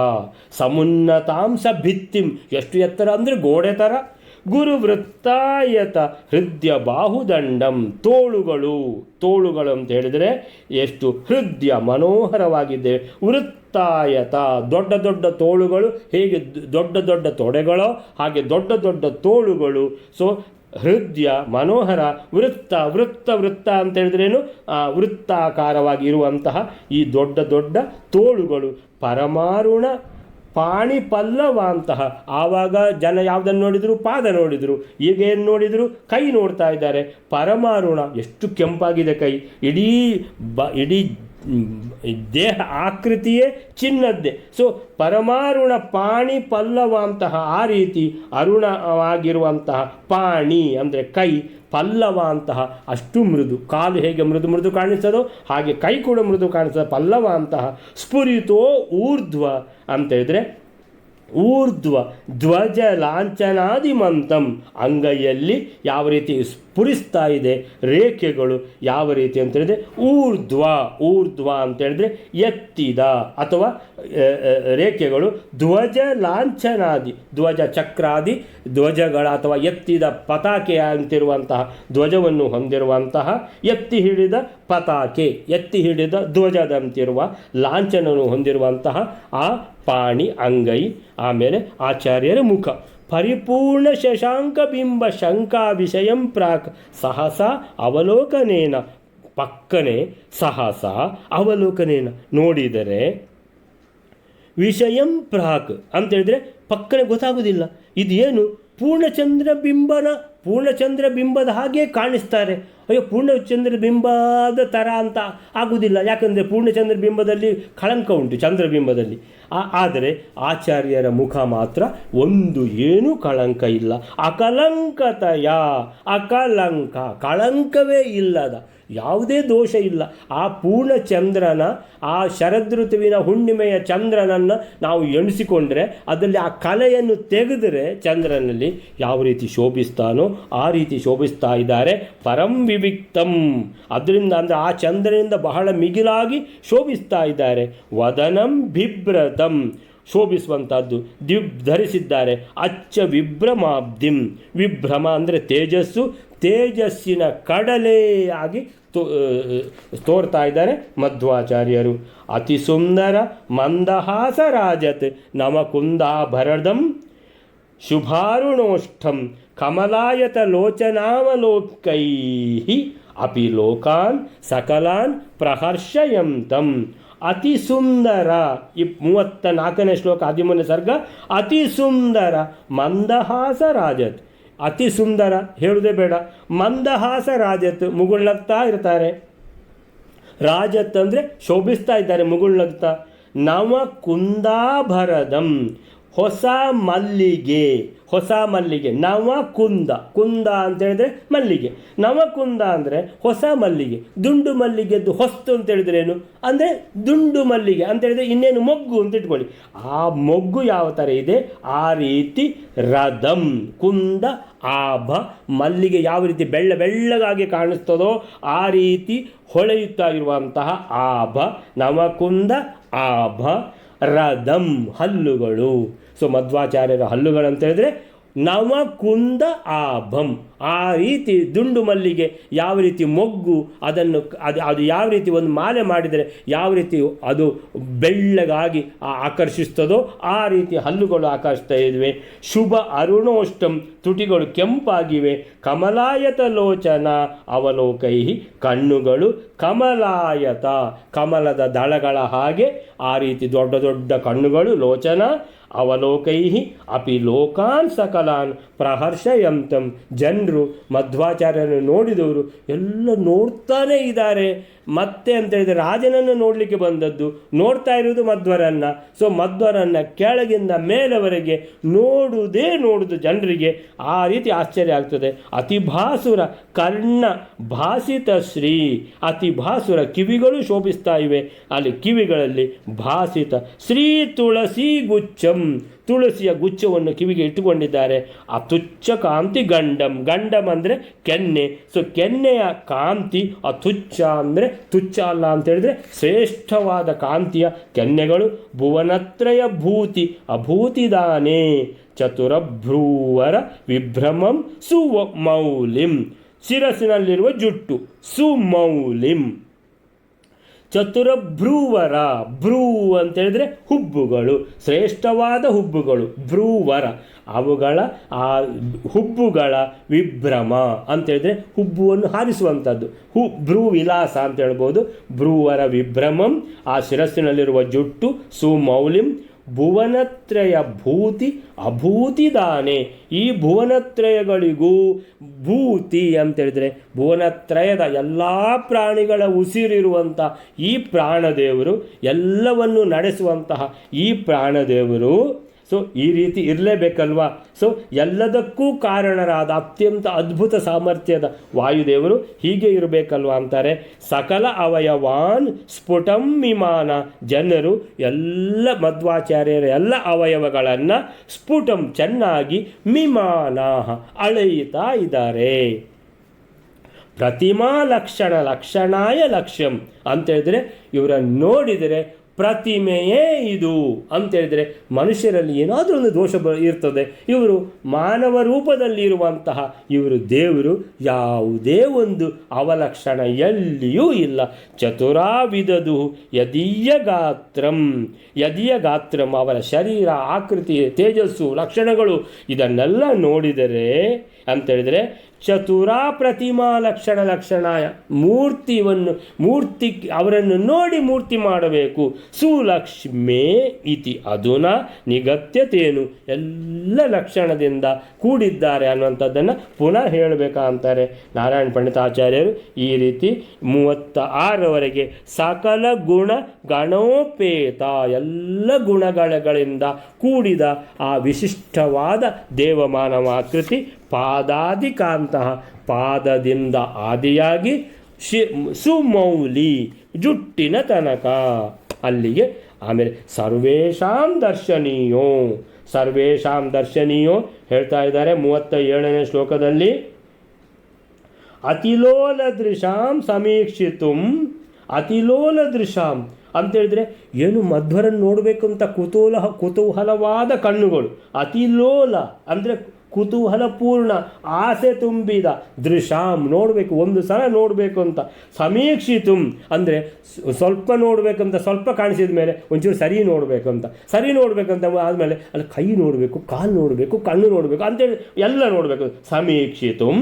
ಸಮುನ್ನತಾಂಸ ಭಿತ್ತಿಂ ಎಷ್ಟು ಎತ್ತರ ಅಂದರೆ ಗೋಡೆ ಥರ, ಗುರುವೃತ್ತಾಯತ ಹೃದಯ ಬಾಹುದಂಡಂ ತೋಳುಗಳು ಅಂತ ಹೇಳಿದರೆ ಎಷ್ಟು ಹೃದಯ ಮನೋಹರವಾಗಿದ್ದೇವೆ, ವೃತ್ತಾಯತ ದೊಡ್ಡ ದೊಡ್ಡ ತೋಳುಗಳು, ಹೇಗೆ ದೊಡ್ಡ ದೊಡ್ಡ ತೊಡೆಗಳೋ ಹಾಗೆ ದೊಡ್ಡ ದೊಡ್ಡ ತೋಳುಗಳು. ಸೊ ಹೃದಯ ಮನೋಹರ, ವೃತ್ತ ಅಂತ ಹೇಳಿದ್ರೇನು, ವೃತ್ತಾಕಾರವಾಗಿ ಇರುವಂತಹ ಈ ದೊಡ್ಡ ದೊಡ್ಡ ತೋಳುಗಳು. ಪರಮಾರುಣ ಪಾಣಿಪಲ್ಲವಾಂತಹ, ಆವಾಗ ಜನ ಯಾವುದನ್ನು ನೋಡಿದರು, ಪಾದ ನೋಡಿದರು. ಈಗ ಏನು ನೋಡಿದರು, ಕೈ ನೋಡ್ತಾ ಇದ್ದಾರೆ. ಪರಮಾರುಣ ಎಷ್ಟು ಕೆಂಪಾಗಿದೆ ಕೈ, ಇಡೀ ದೇಹ ಆಕೃತಿಯೇ ಚಿನ್ನದ್ದೇ. ಸೊ ಪರಮಾರುಣ ಪಾಣಿ ಪಲ್ಲವಾಂತಹ, ಆ ರೀತಿ ಅರುಣವಾಗಿರುವಂತಹ, ಪಾಣಿ ಅಂದರೆ ಕೈ, ಪಲ್ಲವ ಅಂತಹ ಅಷ್ಟು ಮೃದು, ಕಾಲು ಹೇಗೆ ಮೃದು ಕಾಣಿಸ್ತದೋ ಹಾಗೆ ಕೈ ಕೂಡ ಮೃದು ಕಾಣಿಸ್ತದೆ, ಪಲ್ಲವ ಅಂತಹ. ಸ್ಫುರಿತೋ ಊರ್ಧ್ವ ಅಂತ ಹೇಳಿದರೆ ಊರ್ಧ್ವ ಧ್ವಜ ಲಾಂಛನಾದಿಮಂತಂ, ಅಂಗೈಯಲ್ಲಿ ಯಾವ ರೀತಿ ಸ್ಫುರಿಸ್ತಾ ಇದೆ ರೇಖೆಗಳು, ಯಾವ ರೀತಿ ಅಂತ ಹೇಳಿದ್ರೆ ಊರ್ಧ್ವ ಅಂತ ಹೇಳಿದ್ರೆ ಎತ್ತಿದ ಅಥವಾ ರೇಖೆಗಳು, ಧ್ವಜ ಲಾಂಛನಾದಿ ಧ್ವಜ ಚಕ್ರಾದಿ ಧ್ವಜಗಳ ಅಥವಾ ಎತ್ತಿದ ಪತಾಕೆ ಅಂತಿರುವಂತಹ ಧ್ವಜವನ್ನು ಹೊಂದಿರುವಂತಹ, ಎತ್ತಿ ಹಿಡಿದ ಪತಾಕೆ, ಎತ್ತಿ ಹಿಡಿದ ಧ್ವಜದಂತಿರುವ ಲಾಂಛನವನ್ನು ಹೊಂದಿರುವಂತಹ ಆ ಪಾಣಿ ಅಂಗೈ. ಆಮೇಲೆ ಆಚಾರ್ಯರ ಮುಖ ಪರಿಪೂರ್ಣ ಶಶಾಂಕ ಬಿಂಬ ಶಂಕಾ ವಿಷಯಂ ಪ್ರಾಕ್ ಸಹಸಾ ಅವಲೋಕನೇನ, ಪಕ್ಕನೆ ಸಹಸಾ ಅವಲೋಕನೇನ ನೋಡಿದರೆ, ವಿಷಯಂ ಪ್ರಾಕ್ ಅಂತ ಹೇಳಿದ್ರೆ ಪಕ್ಕನೆ ಗೊತ್ತಾಗುವುದಿಲ್ಲ ಇದೇನು, ಪೂರ್ಣಚಂದ್ರ ಬಿಂಬದ ಹಾಗೆ ಕಾಣಿಸ್ತಾರೆ. ಅಯ್ಯೋ ಪೂರ್ಣಚಂದ್ರ ಬಿಂಬದ ಥರ ಅಂತ ಆಗುವುದಿಲ್ಲ, ಯಾಕಂದರೆ ಪೂರ್ಣಚಂದ್ರ ಬಿಂಬದಲ್ಲಿ ಕಳಂಕ ಉಂಟು ಚಂದ್ರಬಿಂಬದಲ್ಲಿ. ಆದರೆ ಆಚಾರ್ಯರ ಮುಖ ಮಾತ್ರ ಒಂದು ಏನೂ ಕಳಂಕ ಇಲ್ಲ. ಕಳಂಕವೇ ಇಲ್ಲದ, ಯಾವುದೇ ದೋಷ ಇಲ್ಲ. ಆ ಪೂರ್ಣಚಂದ್ರನ, ಆ ಶರದೃತುವಿನ ಹುಣ್ಣಿಮೆಯ ಚಂದ್ರನನ್ನು ನಾವು ಎಣಿಸಿಕೊಂಡ್ರೆ ಅದರಲ್ಲಿ ಆ ಕಲೆಯನ್ನು ತೆಗೆದರೆ ಚಂದ್ರನಲ್ಲಿ ಯಾವ ರೀತಿ ಶೋಭಿಸ್ತಾನೋ ಆ ರೀತಿ ಶೋಭಿಸ್ತಾ ಇದ್ದಾರೆ. ಪರಂ ವಿವಿಕ್ತಂ, ಅದರಿಂದ ಅಂದರೆ ಆ ಚಂದ್ರನಿಂದ ಬಹಳ ಮಿಗಿಲಾಗಿ ಶೋಭಿಸ್ತಾ ಇದ್ದಾರೆ. ವದನಂ ಬಿಭ್ರತಂ, ಶೋಭಿಸುವಂಥದ್ದು, ಧರಿಸಿದ್ದಾರೆ. ಅಚ್ಚ ವಿಭ್ರಮಾಬ್ಧಿಂ, ವಿಭ್ರಮ ಅಂದರೆ ತೇಜಸ್ಸಿನ ಕಡಲೆ ಆಗಿ ತೋರ್ತಾ ಇದ್ದಾರೆ ಮಧ್ವಾಚಾರ್ಯರು. ಅತಿ ಸುಂದರ ಮಂದಹಾಸ ರಾಜತ್ ನಮಕುಂದಾಭರಣಂ ಶುಭಾರುಣೋಷ್ಠಂ ಕಮಲಾಯತ ಲೋಚನಾವಲೋಕೈ ಅಪಿ ಲೋಕಾನ್ ಸಕಲಾನ್ ಪ್ರಹರ್ಷಯಂತಂ. ಅತಿ ಸುಂದರ, ಈ 34ನೇ ಶ್ಲೋಕ 13ನೇ ಸರ್ಗ. ಅತಿ ಸುಂದರ ಮಂದಹಾಸ ರಾಜತ್, ಅತಿ ಸುಂದರ ಹೇಳುವುದೇ ಬೇಡ, ಮಂದಹಾಸ ರಾಜತ್ ಮುಗುಳ್ನಗ್ತಾ ಇರ್ತಾರೆ. ರಾಜತ್ ಅಂದರೆ ಶೋಭಿಸ್ತಾ ಇದ್ದಾರೆ ಮುಗುಳ್ನಗ್ತಾ. ನವ ಕುಂದಾಭರದಂ, ಹೊಸ ಮಲ್ಲಿಗೆ, ನವಕುಂದ, ಕುಂದ ಅಂತ ಹೇಳಿದ್ರೆ ಮಲ್ಲಿಗೆ, ನವಕುಂದ ಅಂದರೆ ಹೊಸ ಮಲ್ಲಿಗೆ. ದುಂಡು ಮಲ್ಲಿಗೆದ್ದು ಹೊಸ್ತು ಅಂತ ಹೇಳಿದ್ರೇನು ಅಂದರೆ ದುಂಡು ಮಲ್ಲಿಗೆ ಅಂತ ಹೇಳಿದ್ರೆ ಇನ್ನೇನು ಮೊಗ್ಗು ಅಂತ ಇಟ್ಕೊಳ್ಳಿ. ಆ ಮೊಗ್ಗು ಯಾವ ಥರ ಇದೆ ಆ ರೀತಿ ರದಂ, ಕುಂದ ಆಭ, ಮಲ್ಲಿಗೆ ಯಾವ ರೀತಿ ಬೆಳ್ಳಗಾಗಿ ಕಾಣಿಸ್ತದೋ ಆ ರೀತಿ ಹೊಳೆಯುತ್ತಾ ಇರುವಂತಹ ಆಭ, ನವಕುಂದ ಆಭ. ರದಂ ಹಲ್ಲುಗಳು. ಸೊ ಮಧ್ವಾಚಾರ್ಯರ ಹಲ್ಲುಗಳಂತ ಹೇಳಿದ್ರೆ ನವಕುಂದ ಆಭಂ, ಆ ರೀತಿ ದುಂಡು ಮಲ್ಲಿಗೆ ಯಾವ ರೀತಿ ಮೊಗ್ಗು ಅದನ್ನು ಅದು ಯಾವ ರೀತಿ ಒಂದು ಮಾಲೆ ಮಾಡಿದರೆ ಯಾವ ರೀತಿ ಅದು ಬೆಳ್ಳಗಾಗಿ ಆಕರ್ಷಿಸ್ತದೋ ಆ ರೀತಿ ಹಲ್ಲುಗಳು ಆಕರ್ಷಿಸ್ತಾ ಇವೆ. ಶುಭ ಅರುಣೋಷ್ಟಂ, ತುಟಿಗಳು ಕೆಂಪಾಗಿವೆ. ಕಮಲಾಯತ ಲೋಚನ ಅವಲೋಕೈ, ಕಣ್ಣುಗಳು ಕಮಲಾಯತ, ಕಮಲದ ದಳಗಳ ಹಾಗೆ ಆ ರೀತಿ ದೊಡ್ಡ ದೊಡ್ಡ ಕಣ್ಣುಗಳು. ಲೋಚನ ಅವಲೋಕೈ ಅಪಿ ಲೋಕಾನ್ ಸಕಲಾನ್ ಪ್ರಹರ್ಷಯಂತಂ. ಜನರು ಮಧ್ವಾಚಾರ್ಯರನ್ನು ನೋಡಿದವರು ಎಲ್ಲ ನೋಡ್ತಾನೇ ಇದ್ದಾರೆ. ಮತ್ತೆ ಅಂತ ಹೇಳಿದರೆ ರಾಜನನ್ನು ನೋಡಲಿಕ್ಕೆ ಬಂದದ್ದು, ನೋಡ್ತಾ ಇರುವುದು ಮಧ್ವರನ್ನು. ಸೊ ಮಧ್ವರನ್ನು ಕೆಳಗಿಂದ ಮೇಲವರೆಗೆ ನೋಡುವುದು ಜನರಿಗೆ ಆ ರೀತಿ ಆಶ್ಚರ್ಯ ಆಗ್ತದೆ. ಅತಿಭಾಸುರ ಕರ್ಣ ಭಾಸಿತ ಶ್ರೀ, ಅತಿಭಾಸುರ ಕಿವಿಗಳು ಶೋಭಿಸ್ತಾ ಇವೆ, ಅಲ್ಲಿ ಕಿವಿಗಳಲ್ಲಿ ಭಾಸಿತ ಶ್ರೀ ತುಳಸಿ ಗುಚ್ಛಂ, ತುಳಸಿಯ ಗುಚ್ಛವನ್ನು ಕಿವಿಗೆ ಇಟ್ಟುಕೊಂಡಿದ್ದಾರೆ. ಆ ತುಚ್ಛ ಕಾಂತಿ ಗಂಡಂ ಅಂದರೆ ಕೆನ್ನೆ. ಸೊ ಕೆನ್ನೆಯ ಕಾಂತಿ, ಆ ತುಚ್ಛ ಅಂದರೆ ತುಚ್ಛ ಅಲ್ಲ ಅಂತ ಹೇಳಿದ್ರೆ ಶ್ರೇಷ್ಠವಾದ ಕಾಂತಿಯ ಕೆನ್ನೆಗಳು. ಭುವನತ್ರಯ ಭೂತಿ ಅಭೂತಿದಾನೆ ಚತುರಭ್ರೂವರ ವಿಭ್ರಮಂ ಸುಮೌಲಿಂ, ಶಿರಸ್ಸಿನಲ್ಲಿರುವ ಜುಟ್ಟು ಸುಮೌಲಿಂ. ಚತುರಭ್ರೂವರ, ಭ್ರೂ ಅಂತೇಳಿದರೆ ಹುಬ್ಬುಗಳು, ಶ್ರೇಷ್ಠವಾದ ಹುಬ್ಬುಗಳು ಭ್ರೂವರ, ಅವುಗಳ ಆ ಹುಬ್ಬುಗಳ ವಿಭ್ರಮ ಅಂತೇಳಿದರೆ ಹುಬ್ಬುವನ್ನು ಹಾರಿಸುವಂಥದ್ದು, ಭ್ರೂ ವಿಲಾಸ ಅಂತ ಹೇಳ್ಬೋದು. ಭ್ರೂವರ ವಿಭ್ರಮಂ, ಆ ಶಿರಸ್ಸಿನಲ್ಲಿರುವ ಜುಟ್ಟು, ಸುಮೌಲಿಂ. ಭುವನತ್ರಯ ಭೂತಿ ಅಭೂತಿದಾನೆ, ಈ ಭುವನತ್ರಯಗಳಿಗೂ ಭೂತಿ ಅಂತೇಳಿದರೆ ಭುವನತ್ರಯದ ಎಲ್ಲ ಪ್ರಾಣಿಗಳ ಉಸಿರಿರುವಂಥ ಈ ಪ್ರಾಣದೇವರು, ಎಲ್ಲವನ್ನು ನಡೆಸುವಂತಹ ಈ ಪ್ರಾಣದೇವರು ಸೊ ಈ ರೀತಿ ಇರಲೇಬೇಕಲ್ವಾ. ಸೊ ಎಲ್ಲದಕ್ಕೂ ಕಾರಣರಾದ ಅತ್ಯಂತ ಅದ್ಭುತ ಸಾಮರ್ಥ್ಯದ ವಾಯುದೇವರು ಹೀಗೆ ಇರಬೇಕಲ್ವಾ ಅಂತಾರೆ. ಸಕಲ ಅವಯವಾನ್ ಸ್ಫುಟಂ ವಿಮಾನ, ಜನರು ಎಲ್ಲ ಮಧ್ವಾಚಾರ್ಯರ ಎಲ್ಲ ಅವಯವಗಳನ್ನು ಸ್ಫುಟಂ ಚೆನ್ನಾಗಿ ಮಿಮಾನ ಅಳೆಯುತ್ತಾ ಇದ್ದಾರೆ. ಪ್ರತಿಮಾ ಲಕ್ಷಣಾಯ ಲಕ್ಷ್ಯಂ ಅಂತೇಳಿದರೆ ಇವರನ್ನು ನೋಡಿದರೆ ಪ್ರತಿಮೆಯೇ ಇದು ಅಂತೇಳಿದರೆ ಮನುಷ್ಯರಲ್ಲಿ ಏನಾದರೂ ಒಂದು ದೋಷ ಇರ್ತದೆ. ಇವರು ಮಾನವ ರೂಪದಲ್ಲಿ ಇರುವಂತಹ ಇವರು ದೇವರು, ಯಾವುದೇ ಒಂದು ಅವಲಕ್ಷಣ ಎಲ್ಲಿಯೂ ಇಲ್ಲ. ಚತುರಾವಿದದು ಯದೀಯ ಗಾತ್ರಂ, ಅವರ ಶರೀರ, ಆಕೃತಿ, ತೇಜಸ್ಸು, ಲಕ್ಷಣಗಳು ಇದನ್ನೆಲ್ಲ ನೋಡಿದರೆ ಅಂತೇಳಿದರೆ ಚತುರಾ ಪ್ರತಿಮಾ ಲಕ್ಷಣಾಯ, ಮೂರ್ತಿ ಅವರನ್ನು ನೋಡಿ ಮೂರ್ತಿ ಮಾಡಬೇಕು. ಸುಲಕ್ಷ್ಮೇ ಇತಿ ಅಧುನಾ ನಿಗತ್ಯತೇನು, ಎಲ್ಲ ಲಕ್ಷಣದಿಂದ ಕೂಡಿದ್ದಾರೆ ಅನ್ನುವಂಥದ್ದನ್ನು ಪುನಃ ಹೇಳಬೇಕಂತಾರೆ ನಾರಾಯಣ ಪಂಡಿತಾಚಾರ್ಯರು. ಈ ರೀತಿ 36ರವರೆಗೆ ಸಕಲ ಗುಣ ಗಣೋಪೇತ, ಎಲ್ಲ ಗುಣಗಳಿಂದ ಕೂಡಿದ ಆ ವಿಶಿಷ್ಟವಾದ ದೇವಮಾನವಾಕೃತಿ. ಪಾದಾದಿಕಾಂತ, ಪಾದದಿಂದ ಆದಿಯಾಗಿ ಸುಮೌಲಿ, ಜುಟ್ಟಿನ ತನಕ ಅಲ್ಲಿಗೆ. ಆಮೇಲೆ ಸರ್ವೇಷಾಂ ದರ್ಶನೀಯೋ ಹೇಳ್ತಾ ಇದ್ದಾರೆ 37ನೇ ಶ್ಲೋಕದಲ್ಲಿ. ಅತಿಲೋಲ ದೃಶಾಂ ಸಮೀಕ್ಷಿತುಂ, ಅತಿಲೋಲ ದೃಶಾಂ ಅಂತೇಳಿದರೆ ಏನು ಮಧ್ವರನ್ನು ನೋಡಬೇಕು ಅಂತ ಕುತೂಹಲವಾದ ಕಣ್ಣುಗಳು. ಅತಿಲೋಲ ಅಂದರೆ ಕುತೂಹಲಪೂರ್ಣ, ಆಸೆ ತುಂಬಿದ, ದೃಶಾಂ ನೋಡಬೇಕು, ಒಂದು ಸಲ ನೋಡಬೇಕು ಅಂತ. ಸಮೀಕ್ಷಿತುಂ ಅಂದರೆ ಸ್ವಲ್ಪ ನೋಡಬೇಕಂತ, ಸ್ವಲ್ಪ ಕಾಣಿಸಿದ ಮೇಲೆ ಒಂಚೂರು ಸರಿ ನೋಡಬೇಕಂತ ಆದಮೇಲೆ ಅಲ್ಲಿ ಕೈ ನೋಡಬೇಕು, ಕಾಲು ನೋಡಬೇಕು, ಕಣ್ಣು ನೋಡಬೇಕು ಅಂತೇಳಿ ಎಲ್ಲ ನೋಡಬೇಕು. ಸಮೀಕ್ಷಿತುಂ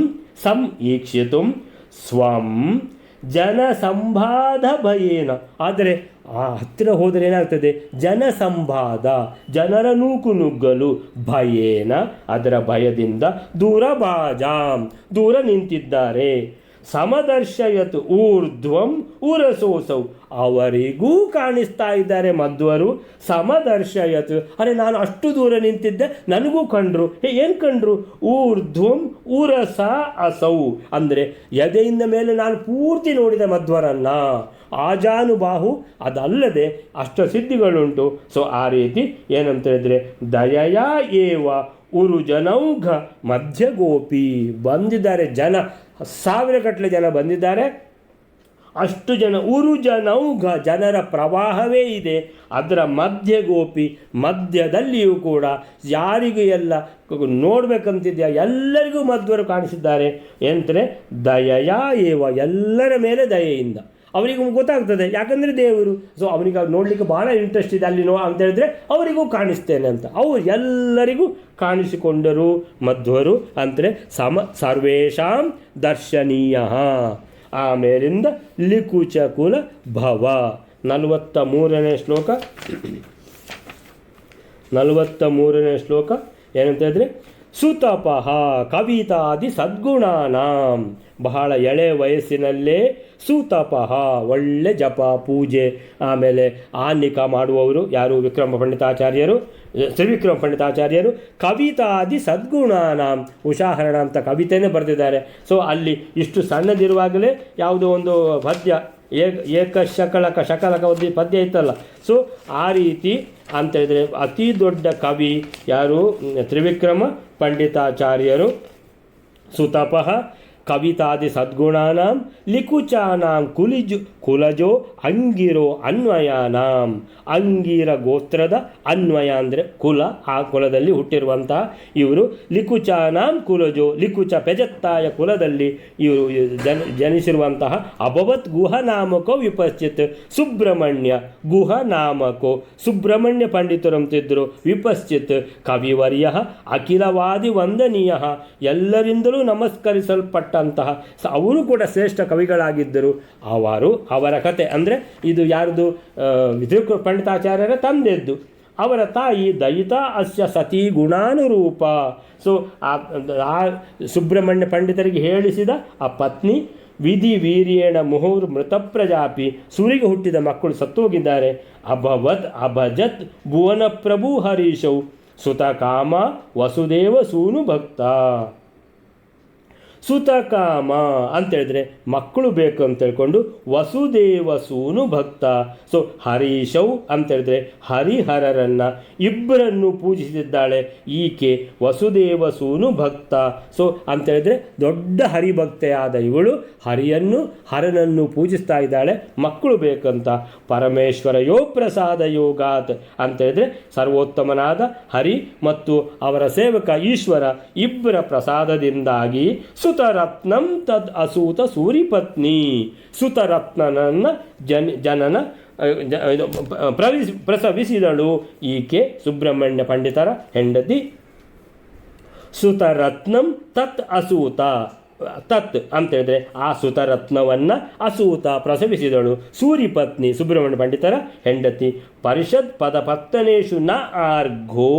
ಸ್ವಂ ಜನಸಂಬಾಧ ಭಯೇನ, ಆದರೆ ಆ ಹತ್ತಿರ ಹೋದರೆ ಏನಾಗ್ತದೆ, ಜನಸಂಬಾಧ, ಜನರ ನುಗ್ಗಲು, ಭಯೇನ ಅದರ ಭಯದಿಂದ, ದೂರ ನಿಂತಿದ್ದಾರೆ. ಸಮದರ್ಶಯತ್ ಊರ್ಧ್ವಂ ಉರಸೋಸೌ, ಅವರಿಗೂ ಕಾಣಿಸ್ತಾ ಇದ್ದಾರೆ ಮಧ್ವರು. ಸಮದರ್ಶಯತ್, ಅರೆ ನಾನು ಅಷ್ಟು ದೂರ ನಿಂತಿದ್ದೆ, ನನಗೂ ಕಂಡ್ರು. ಏನು ಕಂಡ್ರು? ಊರ್ಧ್ವಂ ಉರಸ ಅಸೌ ಅಂದರೆ ಎದೆಯಿಂದ ಮೇಲೆ ನಾನು ಪೂರ್ತಿ ನೋಡಿದ ಮಧ್ವರನ್ನ. ಆಜಾನುಬಾಹು ಅದಲ್ಲದೆ ಅಷ್ಟಸಿದ್ಧಿಗಳುಂಟು. ಸೊ ಆ ರೀತಿ ಏನಂತ ಹೇಳಿದರೆ ದಯಯ ಏವ ಉರುಜನೌಘ ಮಧ್ಯಗೋಪಿ, ಬಂದಿದ್ದಾರೆ ಜನ, 1000 ಗಟ್ಟಲೆ ಜನ ಬಂದಿದ್ದಾರೆ. ಅಷ್ಟು ಜನ, ಉರುಜನೌಘ ಜನರ ಪ್ರವಾಹವೇ ಇದೆ. ಅದರ ಮಧ್ಯಗೋಪಿ, ಮಧ್ಯದಲ್ಲಿಯೂ ಕೂಡ ಯಾರಿಗೂ ಎಲ್ಲ ನೋಡಬೇಕಂತಿದೆಯಾ ಎಲ್ಲರಿಗೂ ಮಧ್ವರು ಕಾಣಿಸಿದ್ದಾರೆ. ಎಂದರೆ ದಯಯ ಏವ, ಎಲ್ಲರ ಮೇಲೆ ದಯೆಯಿಂದ. ಅವರಿಗೂ ಗೊತ್ತಾಗ್ತದೆ, ಯಾಕಂದರೆ ದೇವರು. ಸೊ ಅವನಿಗೆ ನೋಡಲಿಕ್ಕೆ ಭಾಳ ಇಂಟ್ರೆಸ್ಟ್ ಇದೆ ಅಲ್ಲಿ ಅಂತ ಹೇಳಿದ್ರೆ ಅವರಿಗೂ ಕಾಣಿಸ್ತೇನೆ ಅಂತ. ಅವರು ಎಲ್ಲರಿಗೂ ಕಾಣಿಸಿಕೊಂಡರು ಮಧ್ವರು ಅಂದರೆ ಸರ್ವೇಷಾಂ ದರ್ಶನೀಯ. ಆಮೇಲಿಂದ ಲಿಕುಚಕುಲ ಭವ 43ನೇ ಶ್ಲೋಕ ಏನಂತ ಹೇಳಿದ್ರೆ ಸುತಪಃ ಕವಿತಾದಿ ಸದ್ಗುಣಾನಾಂ, ಬಹಳ ಎಳೆ ವಯಸ್ಸಿನಲ್ಲೇ ಸುತಪಃ, ಒಳ್ಳೆ ಜಪ ಪೂಜೆ ಆಮೇಲೆ ಆನ್ನಿಕ ಮಾಡುವವರು ಯಾರು, ವಿಕ್ರಮ ಪಂಡಿತಾಚಾರ್ಯರು, ತ್ರಿವಿಕ್ರಮ ಪಂಡಿತಾಚಾರ್ಯರು. ಕವಿತಾದಿ ಸದ್ಗುಣಾನಾಂ, ಉಷಾಹರಣ ಅಂತ ಕವಿತೆನೇ ಬರೆದಿದ್ದಾರೆ. ಸೊ ಅಲ್ಲಿ ಇಷ್ಟು ಸಣ್ಣದಿರುವಾಗಲೇ ಯಾವುದೋ ಒಂದು ಪದ್ಯ ಏಕಶಕಲಕ ಶಕಲಕ ಒಂದು ಪದ್ಯ ಇತ್ತಲ್ಲ. ಸೊ ಆ ರೀತಿ ಅಂತ ಹೇಳಿದರೆ ಅತಿ ದೊಡ್ಡ ಕವಿ ಯಾರು, ತ್ರಿವಿಕ್ರಮ ಪಂಡಿತಾಚಾರ್ಯರು. ಸುತಪಃ ಕವಿತಾದಿ ಸದ್ಗುಣಾನಾಂ ಲಿಕುಚಾನಾಂ ಕುಲಜೋ ಅಂಗಿರೋ ಅನ್ವಯಾನಾಂ, ಅಂಗಿರ ಗೋತ್ರದ ಅನ್ವಯ ಅಂದರೆ ಕುಲ, ಆ ಕುಲದಲ್ಲಿ ಹುಟ್ಟಿರುವಂತಹ ಇವರು. ಲಿಕುಚಾನಾಂ ಕುಲಜೋ, ಲಿಕುಚ ಪೆಜತ್ತಾಯ ಕುಲದಲ್ಲಿ ಇವರು ಜನಿಸಿರುವಂತಹ. ಅಭವತ್ ಗುಹ ನಾಮಕೋ ವಿಪಶ್ಚಿತ್ ಸುಬ್ರಹ್ಮಣ್ಯ, ಗುಹ ನಾಮಕೋ ಸುಬ್ರಹ್ಮಣ್ಯ ಪಂಡಿತರು ಅಂತಿದ್ದರು. ವಿಪಶ್ಚಿತ್ ಕವಿವರ್ಯ ಅಖಿಲವಾದಿ ವಂದನೀಯ, ಎಲ್ಲರಿಂದಲೂ ನಮಸ್ಕರಿಸಲ್ಪಟ್ಟಂತಹ, ಅವರು ಕೂಡ ಶ್ರೇಷ್ಠ ಕವಿಗಳಾಗಿದ್ದರು. ಅವರ ಕತೆ ಅಂದರೆ ಇದು ಯಾರ್ದು, ತ್ರಿವಿಕ್ರಮ ಪಂಡಿತಾಚಾರ್ಯರ ತಂದೆದ್ದು. ಅವರ ತಾಯಿ ದಯಿತಾ ಅಸ್ಯ ಸತಿ ಗುಣಾನುರೂಪ. ಸೊ ಆ ಸುಬ್ರಹ್ಮಣ್ಯ ಪಂಡಿತರಿಗೆ ಹೇಳಿಸಿದ ಆ ಪತ್ನಿ ವಿಧಿ ವೀರ್ಯೇಣ ಮುಹುರ್ ಮೃತ ಪ್ರಜಾಪಿ, ಸೂರಿಗೆ ಹುಟ್ಟಿದ ಮಕ್ಕಳು ಸತ್ತೋಗಿದ್ದಾರೆ. ಅಭಜತ್ ಭುವನ ಪ್ರಭು ಹರೀಶೌ ಸುತ ಕಾಮ ವಸುದೇವ ಸೂನು ಭಕ್ತ. ಸುತಕಾಮ ಅಂತೇಳಿದ್ರೆ ಮಕ್ಕಳು ಬೇಕು ಅಂತ ಹೇಳ್ಕೊಂಡು ವಸುದೇವ ಸೂನು ಭಕ್ತ. ಸೊ ಹರೀಶೌ ಅಂತೇಳಿದ್ರೆ ಹರಿಹರರನ್ನು ಇಬ್ಬರನ್ನು ಪೂಜಿಸಿದ್ದಾಳೆ ಈಕೆ, ವಸುದೇವ ಸೂನು ಭಕ್ತ. ಸೊ ಅಂತೇಳಿದ್ರೆ ದೊಡ್ಡ ಹರಿಭಕ್ತೆಯಾದ ಇವಳು ಹರನನ್ನು ಪೂಜಿಸ್ತಾ ಇದ್ದಾಳೆ, ಮಕ್ಕಳು ಬೇಕಂತ. ಪರಮೇಶ್ವರಯೋ ಪ್ರಸಾದ ಯೋಗಾತ್ ಅಂತೇಳಿದ್ರೆ ಸರ್ವೋತ್ತಮನಾದ ಹರಿ ಮತ್ತು ಅವರ ಸೇವಕ ಈಶ್ವರ ಇಬ್ಬರ ಪ್ರಸಾದದಿಂದಾಗಿ ಸುತರತ್ನಂ ತದ್ ಅಸೂತ ಸೂರಿಪತ್ನಿ, ಸುತರತ್ನನನ್ನು ಜನನ ಪ್ರಸವಿಸಿದಳು ಈಕೆ, ಸುಬ್ರಹ್ಮಣ್ಯ ಪಂಡಿತರ ಹೆಂಡತಿ. ಸುತರತ್ನಂ ತತ್ ಅಸೂತ, ತತ್ ಅಂತೇಳಿದ್ರೆ ಆ ಸುತರತ್ನವನ್ನು ಅಸೂತ ಪ್ರಸವಿಸಿದಳು, ಸೂರಿಪತ್ನಿ ಸುಬ್ರಹ್ಮಣ್ಯ ಪಂಡಿತರ ಹೆಂಡತಿ. ಪರಿಷತ್ ಪದಪತ್ತನೇಶು ನ ಆರ್ಘೋ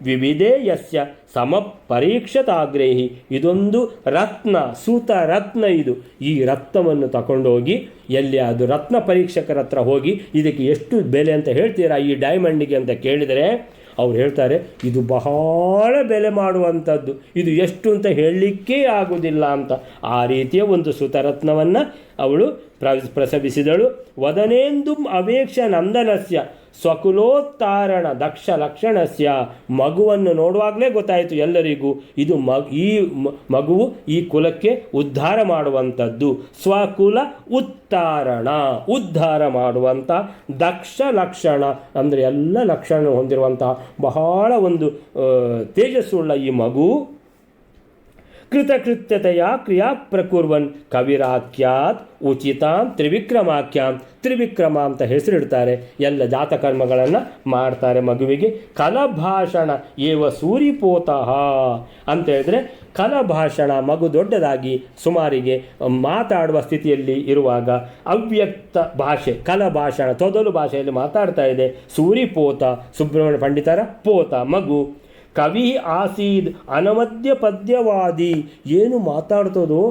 ವಿವಿಧೆ ಯಸ್ಯ ಸಮ ಪರೀಕ್ಷತಾಗ್ರೇಹಿ. ಇದೊಂದು ರತ್ನ, ಸೂತ ರತ್ನ ಇದು. ಈ ರತ್ನವನ್ನು ತಗೊಂಡೋಗಿ ಎಲ್ಲಿ ಅದು ರತ್ನ ಪರೀಕ್ಷಕರ ಹತ್ರ ಹೋಗಿ ಇದಕ್ಕೆ ಎಷ್ಟು ಬೆಲೆ ಅಂತ ಹೇಳ್ತೀರಾ ಈ ಡೈಮಂಡಿಗೆ ಅಂತ ಕೇಳಿದರೆ ಅವ್ರು ಹೇಳ್ತಾರೆ ಇದು ಬಹಳ ಬೆಲೆ ಮಾಡುವಂಥದ್ದು, ಇದು ಎಷ್ಟು ಅಂತ ಹೇಳಲಿಕ್ಕೇ ಆಗುವುದಿಲ್ಲ ಅಂತ. ಆ ರೀತಿಯ ಒಂದು ಸುತರತ್ನವನ್ನು ಅವಳು ಪ್ರಸವಿಸಿದಳು. ವದನೇಂದು ಅವೇಕ್ಷ ನಂದನಸ್ಯ ಸ್ವಕುಲೋತ್ತಾರಣ ದಕ್ಷ ಲಕ್ಷಣಸ್ಯ. ಮಗುವನ್ನು ನೋಡುವಾಗಲೇ ಗೊತ್ತಾಯಿತು ಎಲ್ಲರಿಗೂ ಇದು ಈ ಮಗುವು ಈ ಕುಲಕ್ಕೆ ಉದ್ಧಾರ ಮಾಡುವಂಥದ್ದು. ಸ್ವಕುಲ ಉತ್ತಾರಣ, ಉದ್ಧಾರ ಮಾಡುವಂಥ ದಕ್ಷ ಲಕ್ಷಣ ಅಂದರೆ ಎಲ್ಲ ಲಕ್ಷಣ ಹೊಂದಿರುವಂತಹ ಬಹಳ ಒಂದು ತೇಜಸ್ಸುಳ್ಳ ಈ ಮಗು. ಕೃತಕೃತ್ಯತೆಯ ಕ್ರಿಯಾ ಪ್ರಕುರ್ವನ್ ಕವಿರಾಖ್ಯಾತ್ ಉಚಿತಾಂ ತ್ರಿವಿಕ್ರಮಾಖ್ಯಾಂ. ತ್ರಿವಿಕ್ರಮ ಅಂತ ಹೆಸರಿಡ್ತಾರೆ, ಎಲ್ಲ ಜಾತಕರ್ಮಗಳನ್ನು ಮಾಡ್ತಾರೆ ಮಗುವಿಗೆ. ಕಲಭಾಷಣ ಏವ ಸೂರಿಪೋತಃ ಅಂತ ಹೇಳಿದ್ರೆ ಕಲಭಾಷಣ, ಮಗು ದೊಡ್ಡದಾಗಿ ಸುಮಾರಿಗೆ ಮಾತಾಡುವ ಸ್ಥಿತಿಯಲ್ಲಿ ಇರುವಾಗ ಅವ್ಯಕ್ತ ಭಾಷೆ, ಕಲಭಾಷಣ ತೊದಲು ಭಾಷೆಯಲ್ಲಿ ಮಾತಾಡ್ತಾ ಇದೆ. ಸೂರಿಪೋತ ಸುಬ್ರಹ್ಮಣ್ಯ ಪಂಡಿತರ ಪೋತ ಮಗು. ಕವಿ ಆಸೀದ್ ಅನವದ್ಯ ಪದ್ಯವಾದಿ. ಏನು ಮಾತಾಡ್ತದೋ,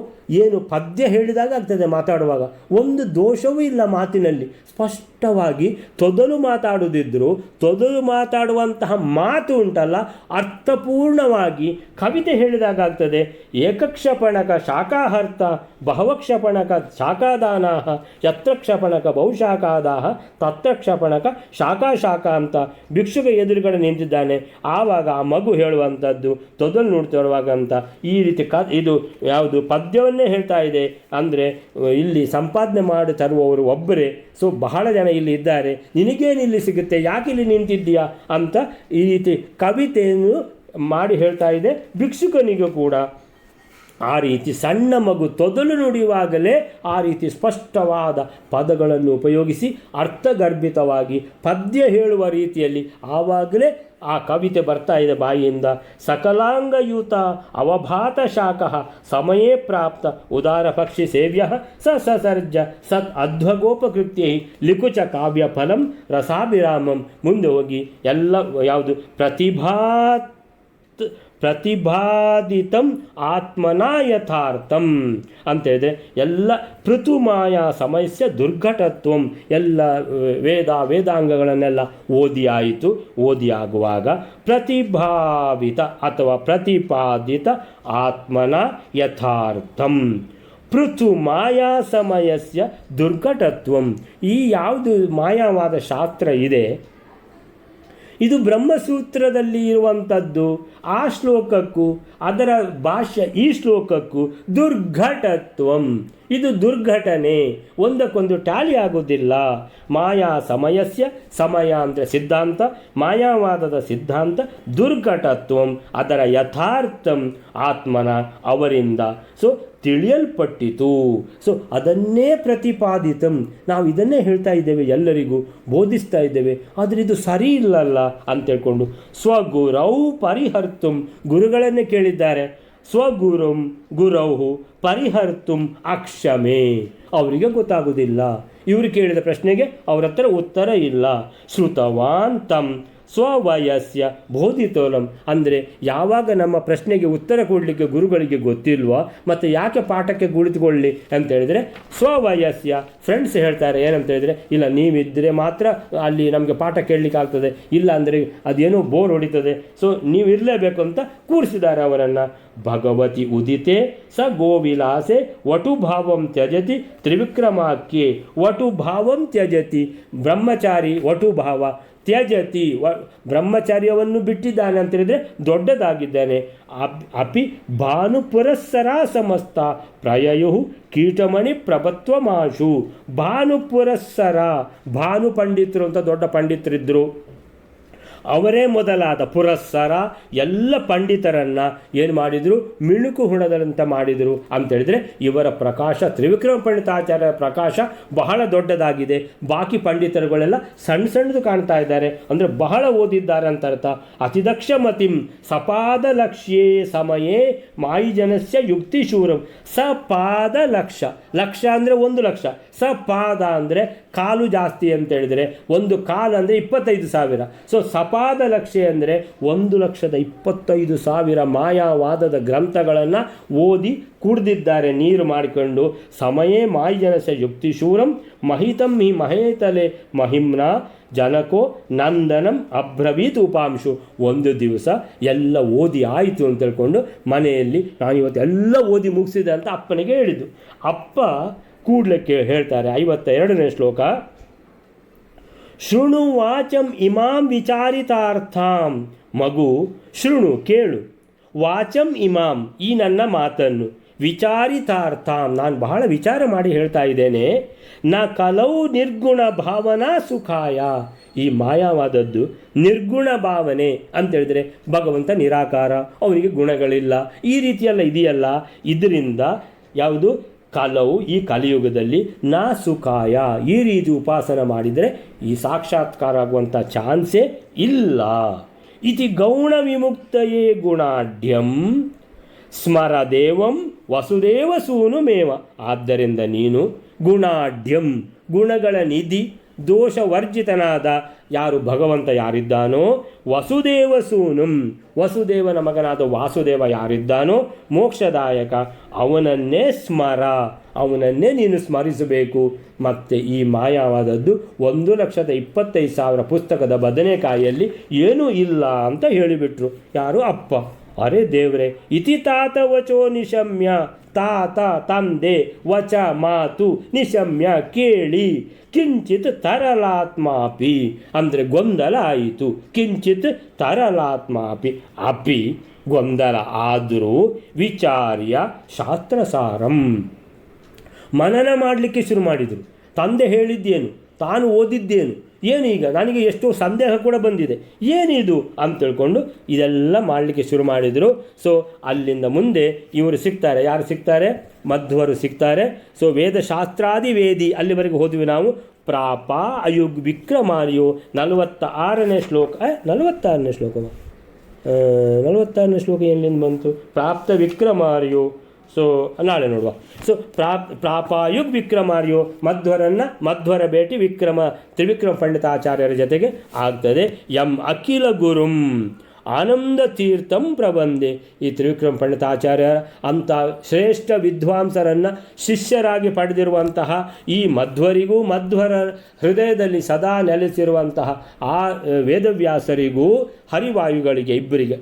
ಏನು ಪದ್ಯ ಹೇಳಿದಾಗ ಆಗ್ತದೆ ಮಾತಾಡುವಾಗ, ಒಂದು ದೋಷವೂ ಇಲ್ಲ ಮಾತಿನಲ್ಲಿ. ಸ್ಪಷ್ಟವಾಗಿ ತೊದಲು ಮಾತಾಡುವುದಿದ್ದರೂ ತೊದಲು ಮಾತಾಡುವಂತಹ ಮಾತು ಉಂಟಲ್ಲ ಅರ್ಥಪೂರ್ಣವಾಗಿ ಕವಿತೆ ಹೇಳಿದಾಗ ಆಗ್ತದೆ. ಏಕಕ್ಷಪಣಕ ಶಾಖಾಹರ್ತ ಬಹವಕ್ಷಪಣಕ ಶಾಖಾದಾನಾಹ ಯತ್ರ ಕ್ಷಪಣಕ ಬಹುಶಾಖಾದಾಹ ತತ್ರ ಕ್ಷಪಣಕ ಶಾಖಾ ಅಂತ ಭಿಕ್ಷುಕ ಎದುರುಗಡೆ ನಿಂತಿದ್ದಾನೆ. ಆವಾಗ ಆ ಮಗು ಹೇಳುವಂಥದ್ದು ತೊದಲು ನೋಡ್ತಿರುವಾಗ ಅಂತ ಈ ರೀತಿ ಇದು ಯಾವುದು ಪದ್ಯವನ್ನೇ ಹೇಳ್ತಾ ಇದೆ. ಅಂದರೆ ಇಲ್ಲಿ ಸಂಪಾದನೆ ಮಾಡಿ ತರುವವರು ಒಬ್ಬರೇ. ಸೊ ಬಹಳ ಜನ ಇಲ್ಲಿ ಇದ್ದಾರೆ, ನಿನಗೇನು ಇಲ್ಲಿ ಸಿಗುತ್ತೆ, ಯಾಕೆ ಇಲ್ಲಿ ನಿಂತಿದ್ದೀಯಾ ಅಂತ ಈ ರೀತಿ ಕವಿತೆಯನ್ನು ಮಾಡಿ ಹೇಳ್ತಾ ಇದೆ ಭಿಕ್ಷುಕನಿಗೂ ಕೂಡ. ಆ ರೀತಿ ಸಣ್ಣ ಮಗು ತೊದಲು ನುಡಿಯುವಾಗಲೇ ಆ ರೀತಿ ಸ್ಪಷ್ಟವಾದ ಪದಗಳನ್ನು ಉಪಯೋಗಿಸಿ ಅರ್ಥಗರ್ಭಿತವಾಗಿ ಪದ್ಯ ಹೇಳುವ ರೀತಿಯಲ್ಲಿ ಆವಾಗಲೇ ಆ ಕವಿತೆ ಬರ್ತಾ ಇದೆ ಬಾಯಿಯಿಂದ. ಸಕಲಾಂಗಯೂತ ಅವಭಾತ ಶಾಖಃ ಸಮಯೇ ಪ್ರಾಪ್ತ ಉದಾರ ಪಕ್ಷಿ ಸೇವ್ಯ ಸಸರ್ಜ ಸತ್ ಅಧ್ವಗೋಪಕೃತ್ಯೈ ಲಿಖುಚ ಕಾವ್ಯ ಫಲಂ ರಸಾಭಿರಾಮಂ. ಮುಂದೆ ಹೋಗಿ ಎಲ್ಲ ಯಾವುದು ಪ್ರತಿಪಾದಿತಂ ಆತ್ಮನ ಯಥಾರ್ಥಂ ಅಂತೇಳಿದರೆ ಎಲ್ಲ ಪೃಥುಮಾಯಾ ಸಮಸ್ಯೆ ದುರ್ಘಟತ್ವಂ ಎಲ್ಲ ವೇದಾಂಗಗಳನ್ನೆಲ್ಲ ಓದಿ ಆಯಿತು. ಓದಿ ಆಗುವಾಗ ಪ್ರತಿಭಾವಿತ ಅಥವಾ ಪ್ರತಿಪಾದಿತ ಆತ್ಮನ ಯಥಾರ್ಥಂ ಪೃಥು ಮಾಯಾ ಸಮಯಸ್ಯ ದುರ್ಘಟತ್ವಂ. ಈ ಯಾವುದು ಮಾಯಾವಾದ ಶಾಸ್ತ್ರ ಇದೆ ಇದು ಬ್ರಹ್ಮಸೂತ್ರದಲ್ಲಿ ಇರುವಂಥದ್ದು. ಆ ಶ್ಲೋಕಕ್ಕೂ ಅದರ ಭಾಷ್ಯ ಈ ಶ್ಲೋಕಕ್ಕೂ ದುರ್ಘಟತ್ವಂ, ಇದು ದುರ್ಘಟನೆ, ಒಂದಕ್ಕೊಂದು ಟ್ಯಾಲಿ ಆಗೋದಿಲ್ಲ. ಮಾಯಾ ಸಮಯಸ್ಯ, ಸಮಯ ಅಂದರೆ ಸಿದ್ಧಾಂತ, ಮಾಯಾವಾದದ ಸಿದ್ಧಾಂತ, ದುರ್ಘಟತ್ವಂ ಅದರ ಯಥಾರ್ಥಂ ಆತ್ಮನ ಅವರಿಂದ ಸೊ ತಿಳಿಯಲ್ಪಟ್ಟಿತು. ಸೊ ಅದನ್ನೇ ಪ್ರತಿಪಾದಿತಂ, ನಾವು ಇದನ್ನೇ ಹೇಳ್ತಾ ಇದ್ದೇವೆ, ಎಲ್ಲರಿಗೂ ಬೋಧಿಸ್ತಾ ಇದ್ದೇವೆ. ಆದರೆ ಇದು ಸರಿ ಇಲ್ಲಲ್ಲ ಅಂತೇಳ್ಕೊಂಡು ಸ್ವಗುರೌ ಪರಿಹರ್ತುಂ, ಗುರುಗಳನ್ನೇ ಕೇಳಿದ್ದಾರೆ. ಸ್ವಗುರುಂ ಗುರೌಹು ಪರಿಹರ್ತುಂ ಅಕ್ಷಮೆ, ಅವರಿಗೆ ಗೊತ್ತಾಗೋದಿಲ್ಲ. ಇವರು ಕೇಳಿದ ಪ್ರಶ್ನೆಗೆ ಅವರ ಹತ್ರ ಉತ್ತರ ಇಲ್ಲ. ಶ್ರುತವಾನ್ ತಂ ಸ್ವವಯಸ್ಯ ಬೋಧಿತೋಲಂ, ಅಂದರೆ ಯಾವಾಗ ನಮ್ಮ ಪ್ರಶ್ನೆಗೆ ಉತ್ತರ ಕೊಡಲಿಕ್ಕೆ ಗುರುಗಳಿಗೆ ಗೊತ್ತಿಲ್ವೋ ಮತ್ತು ಯಾಕೆ ಪಾಠಕ್ಕೆ ಕುಳಿತುಕೊಳ್ಳಿ ಅಂತ ಹೇಳಿದರೆ ಸ್ವವಯಸ್ಯ ಫ್ರೆಂಡ್ಸ್ ಹೇಳ್ತಾರೆ ಏನಂತ ಹೇಳಿದರೆ, ಇಲ್ಲ ನೀವಿದ್ದರೆ ಮಾತ್ರ ಅಲ್ಲಿ ನಮಗೆ ಪಾಠ ಕೇಳಲಿಕ್ಕೆ ಆಗ್ತದೆ, ಇಲ್ಲ ಅಂದರೆ ಅದೇನೋ ಬೋರ್ ಹೊಡಿತದೆ, ಸೊ ನೀವು ಇರಲೇಬೇಕು ಅಂತ ಕೂರಿಸಿದ್ದಾರೆ ಅವರನ್ನು. ಭಗವತಿ ಉದಿತೆ ಸ ಗೋವಿಲಾಸೆ ವಟುಭಾವಂ ತ್ಯಜತಿ ತ್ರಿವಿಕ್ರಮಾಖ್ಯೆ, ವಟುಭಾವಂ ತ್ಯಜತಿ ಬ್ರಹ್ಮಚಾರಿ ವಟುಭಾವ ತ್ಯಜತಿ, ಬ್ರಹ್ಮಚಾರ್ಯವನ್ನು ಬಿಟ್ಟಿದ್ದಾನೆ ಅಂತ ಹೇಳಿದರೆ ದೊಡ್ಡದಾಗಿದ್ದಾನೆ. ಅಪಿ ಭಾನು ಪುರಸ್ಸರ ಸಮಸ್ತ ಪ್ರಯಯು ಕೀಟಮಣಿ ಪ್ರಭತ್ವಮಾಶು. ಭಾನು ಪುರಸ್ಸರ, ಭಾನು ಪಂಡಿತರು ಅಂತ ದೊಡ್ಡ ಪಂಡಿತರಿದ್ದರು, ಅವರೇ ಮೊದಲಾದ ಪುರಸ್ಸರ ಎಲ್ಲ ಪಂಡಿತರನ್ನು ಏನು ಮಾಡಿದರು, ಮಿಣುಕು ಹುಣದಂತ ಮಾಡಿದರು ಅಂತೇಳಿದರೆ ಇವರ ಪ್ರಕಾಶ, ತ್ರಿವಿಕ್ರಮ ಪಂಡಿತಾಚಾರ್ಯರ ಪ್ರಕಾಶ ಬಹಳ ದೊಡ್ಡದಾಗಿದೆ. ಬಾಕಿ ಪಂಡಿತರುಗಳೆಲ್ಲ ಸಣ್ಣ ಸಣ್ಣದು ಕಾಣ್ತಾ ಇದ್ದಾರೆ, ಅಂದರೆ ಬಹಳ ಓದಿದ್ದಾರೆ ಅಂತ ಅರ್ಥ. ಅತಿದಕ್ಷ ಮತಿಂ ಸಪಾದ ಲಕ್ಷ್ಯೇ ಸಮಯೇ ಮಾಯಿಜನಸ್ಯ ಯುಕ್ತಿಶೂರಂ. ಸಪಾದ ಲಕ್ಷ, ಲಕ್ಷ ಅಂದರೆ 1,00,000, ಸಪಾದ ಅಂದರೆ ಕಾಲು ಜಾಸ್ತಿ ಅಂತ ಹೇಳಿದರೆ, ಒಂದು ಕಾಲು ಅಂದರೆ 25,000. ಸೊ ಸಪಾದ ಲಕ್ಷ್ಯ ಅಂದರೆ 1,25,000 ಮಾಯಾವಾದದ ಗ್ರಂಥಗಳನ್ನು ಓದಿ ಕುಡ್ದಿದ್ದಾರೆ ನೀರು ಮಾಡಿಕೊಂಡು. ಸಮಯೇ ಮಾಯಿಜನಸ್ಯ ಯುಕ್ತಿಶೂರಂ ಮಹಿತಂ ಹಿ ಮಹೇತಲೆ ಮಹಿಮ್ನಾ ಜನಕೋ ನಂದನಂ ಅಬ್ರವೀತ್ ಉಪಾಂಶು. ಒಂದು ದಿವಸ ಎಲ್ಲ ಓದಿ ಆಯಿತು ಅಂತ ಹೇಳ್ಕೊಂಡು ಮನೆಯಲ್ಲಿ ನಾನು ಇವತ್ತು ಎಲ್ಲ ಓದಿ ಮುಗಿಸಿದೆ ಅಂತ ಅಪ್ಪನಿಗೆ ಹೇಳಿದ್ದು. ಅಪ್ಪ ಕೂಡಲೇ ಹೇಳ್ತಾರೆ 52ನೇ ಶ್ಲೋಕ, ಶೃಣು ವಾಚಂ ಇಮಾಂ ವಿಚಾರಿತಾರ್ಥಾಂ. ಮಗು ಶೃಣು ಕೇಳು, ವಾಚಂ ಇಮಾಂ ಈ ನನ್ನ ಮಾತನ್ನು, ವಿಚಾರಿತಾರ್ಥಾಂ ನಾನು ಬಹಳ ವಿಚಾರ ಮಾಡಿ ಹೇಳ್ತಾ ಇದ್ದೇನೆ. ನ ಕಲೌ ನಿರ್ಗುಣ ಭಾವನಾ ಸುಖಾಯ, ಈ ಮಾಯಾವಾದದ್ದು ನಿರ್ಗುಣ ಭಾವನೆ ಅಂತೇಳಿದರೆ ಭಗವಂತ ನಿರಾಕಾರ, ಅವನಿಗೆ ಗುಣಗಳಿಲ್ಲ, ಈ ರೀತಿಯೆಲ್ಲ ಇದೆಯಲ್ಲ. ಇದರಿಂದ ಯಾವುದು ಕಲವು ಈ ಕಲಿಯುಗದಲ್ಲಿ ನಾ ಸುಖಾಯ, ಈ ರೀತಿ ಉಪಾಸನ ಮಾಡಿದರೆ ಈ ಸಾಕ್ಷಾತ್ಕಾರ ಆಗುವಂಥ ಚಾನ್ಸೇ ಇಲ್ಲ. ಇತಿ ಗೌಣ ವಿಮುಕ್ತಯೇ ಗುಣಾಢ್ಯಂ ಸ್ಮರ ದೇವಂ ವಸುದೇವ ಸೂನುಮೇವ. ಆದ್ದರಿಂದ ನೀನು ಗುಣಾಢ್ಯಂ ಗುಣಗಳ ನಿಧಿ, ದೋಷವರ್ಜಿತನಾದ ಯಾರು ಭಗವಂತ ಯಾರಿದ್ದಾನೋ, ವಸುದೇವ ಸೂನುಂ ವಸುದೇವನ ಮಗನಾದ ವಾಸುದೇವ ಯಾರಿದ್ದಾನೋ, ಮೋಕ್ಷದಾಯಕ ಅವನನ್ನೇ ಸ್ಮರ, ಅವನನ್ನೇ ನೀನು ಸ್ಮರಿಸಬೇಕು. ಮತ್ತು ಈ ಮಾಯಾವಾದದ್ದು 1,25,000 ಪುಸ್ತಕದ ಬದನೆಕಾಯಿಯಲ್ಲಿ ಏನೂ ಇಲ್ಲ ಅಂತ ಹೇಳಿಬಿಟ್ರು. ಯಾರು? ಅಪ್ಪ. ಅರೆ ದೇವ್ರೆ, ಇತಿ ತಾತ ವಚೋ ನಿಶಮ್ಯ, ತಾತ ತಂದೆ ವಚ ಮಾತು ನಿಶಮ್ಯ ಕೇಳಿ, ಕಿಂಚಿತ್ ತರಲಾತ್ಮಾಪಿ ಅಂದರೆ ಗೊಂದಲ ಆಯಿತು. ಕಿಂಚಿತ್ ತರಲಾತ್ಮಾಪಿ ಅಪಿ ಗೊಂದಲ ಆದರೂ ವಿಚಾರ್ಯ ಶಾಸ್ತ್ರಸಾರಂ ಮನನ ಮಾಡಲಿಕ್ಕೆ ಶುರು ಮಾಡಿದರು. ತಂದೆ ಹೇಳಿದ್ದೇನು, ತಾನು ಓದಿದ್ದೇನು, ಏನೀಗ ನನಗೆ ಎಷ್ಟೋ ಸಂದೇಹ ಕೂಡ ಬಂದಿದೆ, ಏನಿದು ಅಂತ ತಿಳ್ಕೊಂಡು ಇದೆಲ್ಲ ಮಾಡಲಿಕ್ಕೆ ಶುರು ಮಾಡಿದರು. ಸೊ ಅಲ್ಲಿಂದ ಮುಂದೆ ಇವರು ಸಿಗ್ತಾರೆ. ಯಾರು ಸಿಗ್ತಾರೆ? ಮಧ್ವರು ಸಿಗ್ತಾರೆ. ಸೊ ವೇದಶಾಸ್ತ್ರಾದಿ ವೇದಿ ಅಲ್ಲಿವರೆಗೆ ಹೋದ್ವಿ ನಾವು. ಪ್ರಾಪ ಅಯುಗ್ ವಿಕ್ರಮಾರ್ಯೋ 46ನೇ ಶ್ಲೋಕ 46ನೇ ಶ್ಲೋಕ ಎಲ್ಲಿಂದ ಬಂತು? ಪ್ರಾಪ್ತ ವಿಕ್ರಮಾರ್ಯೋ. ಸೊ ನಾಳೆ ನೋಡುವ. ಸೊ ಪ್ರಾಪಾಯುಗ್ ವಿಕ್ರಮಾರ್ಯೋ ಮಧ್ವರ ಭೇಟಿ ತ್ರಿವಿಕ್ರಮ ಪಂಡಿತಾಚಾರ್ಯರ ಜೊತೆಗೆ ಆಗ್ತದೆ. ಎಂ ಅಖಿಲ ಗುರುಂ ಆನಂದ ತೀರ್ಥಂ ಪ್ರಬಂದೆ. ಈ ತ್ರಿವಿಕ್ರಮ ಪಂಡಿತಾಚಾರ್ಯ ಅಂಥ ಶ್ರೇಷ್ಠ ವಿದ್ವಾಂಸರನ್ನು ಶಿಷ್ಯರಾಗಿ ಪಡೆದಿರುವಂತಹ ಈ ಮಧ್ವರಿಗೂ ಮಧ್ವರ ಹೃದಯದಲ್ಲಿ ಸದಾ ನೆಲೆಸಿರುವಂತಹ ಆ ವೇದವ್ಯಾಸರಿಗೂ ಹರಿವಾಯುಗಳಿಗೆ ಇಬ್ಬರಿಗೆ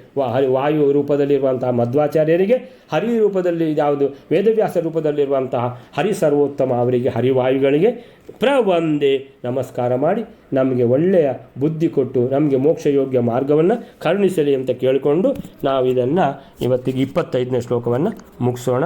ವಾಯು ರೂಪದಲ್ಲಿರುವಂತಹ ಮಧ್ವಾಚಾರ್ಯರಿಗೆ, ಹರಿ ರೂಪದಲ್ಲಿ ಯಾವುದು ವೇದವ್ಯಾಸ ರೂಪದಲ್ಲಿರುವಂತಹ ಹರಿ ಸರ್ವೋತ್ತಮ ಅವರಿಗೆ ಹರಿವಾಯುಗಳಿಗೆ ಪ್ರವಂದೆ ನಮಸ್ಕಾರ ಮಾಡಿ ನಮಗೆ ಒಳ್ಳೆಯ ಬುದ್ಧಿ ಕೊಟ್ಟು ನಮಗೆ ಮೋಕ್ಷಯೋಗ್ಯ ಮಾರ್ಗವನ್ನು ಕರುಣಿಸಲಿ ಅಂತ ಕೇಳಿಕೊಂಡು ನಾವು ಇದನ್ನು ಇವತ್ತಿಗೆ 25ನೇ ಶ್ಲೋಕವನ್ನು ಮುಗಿಸೋಣ.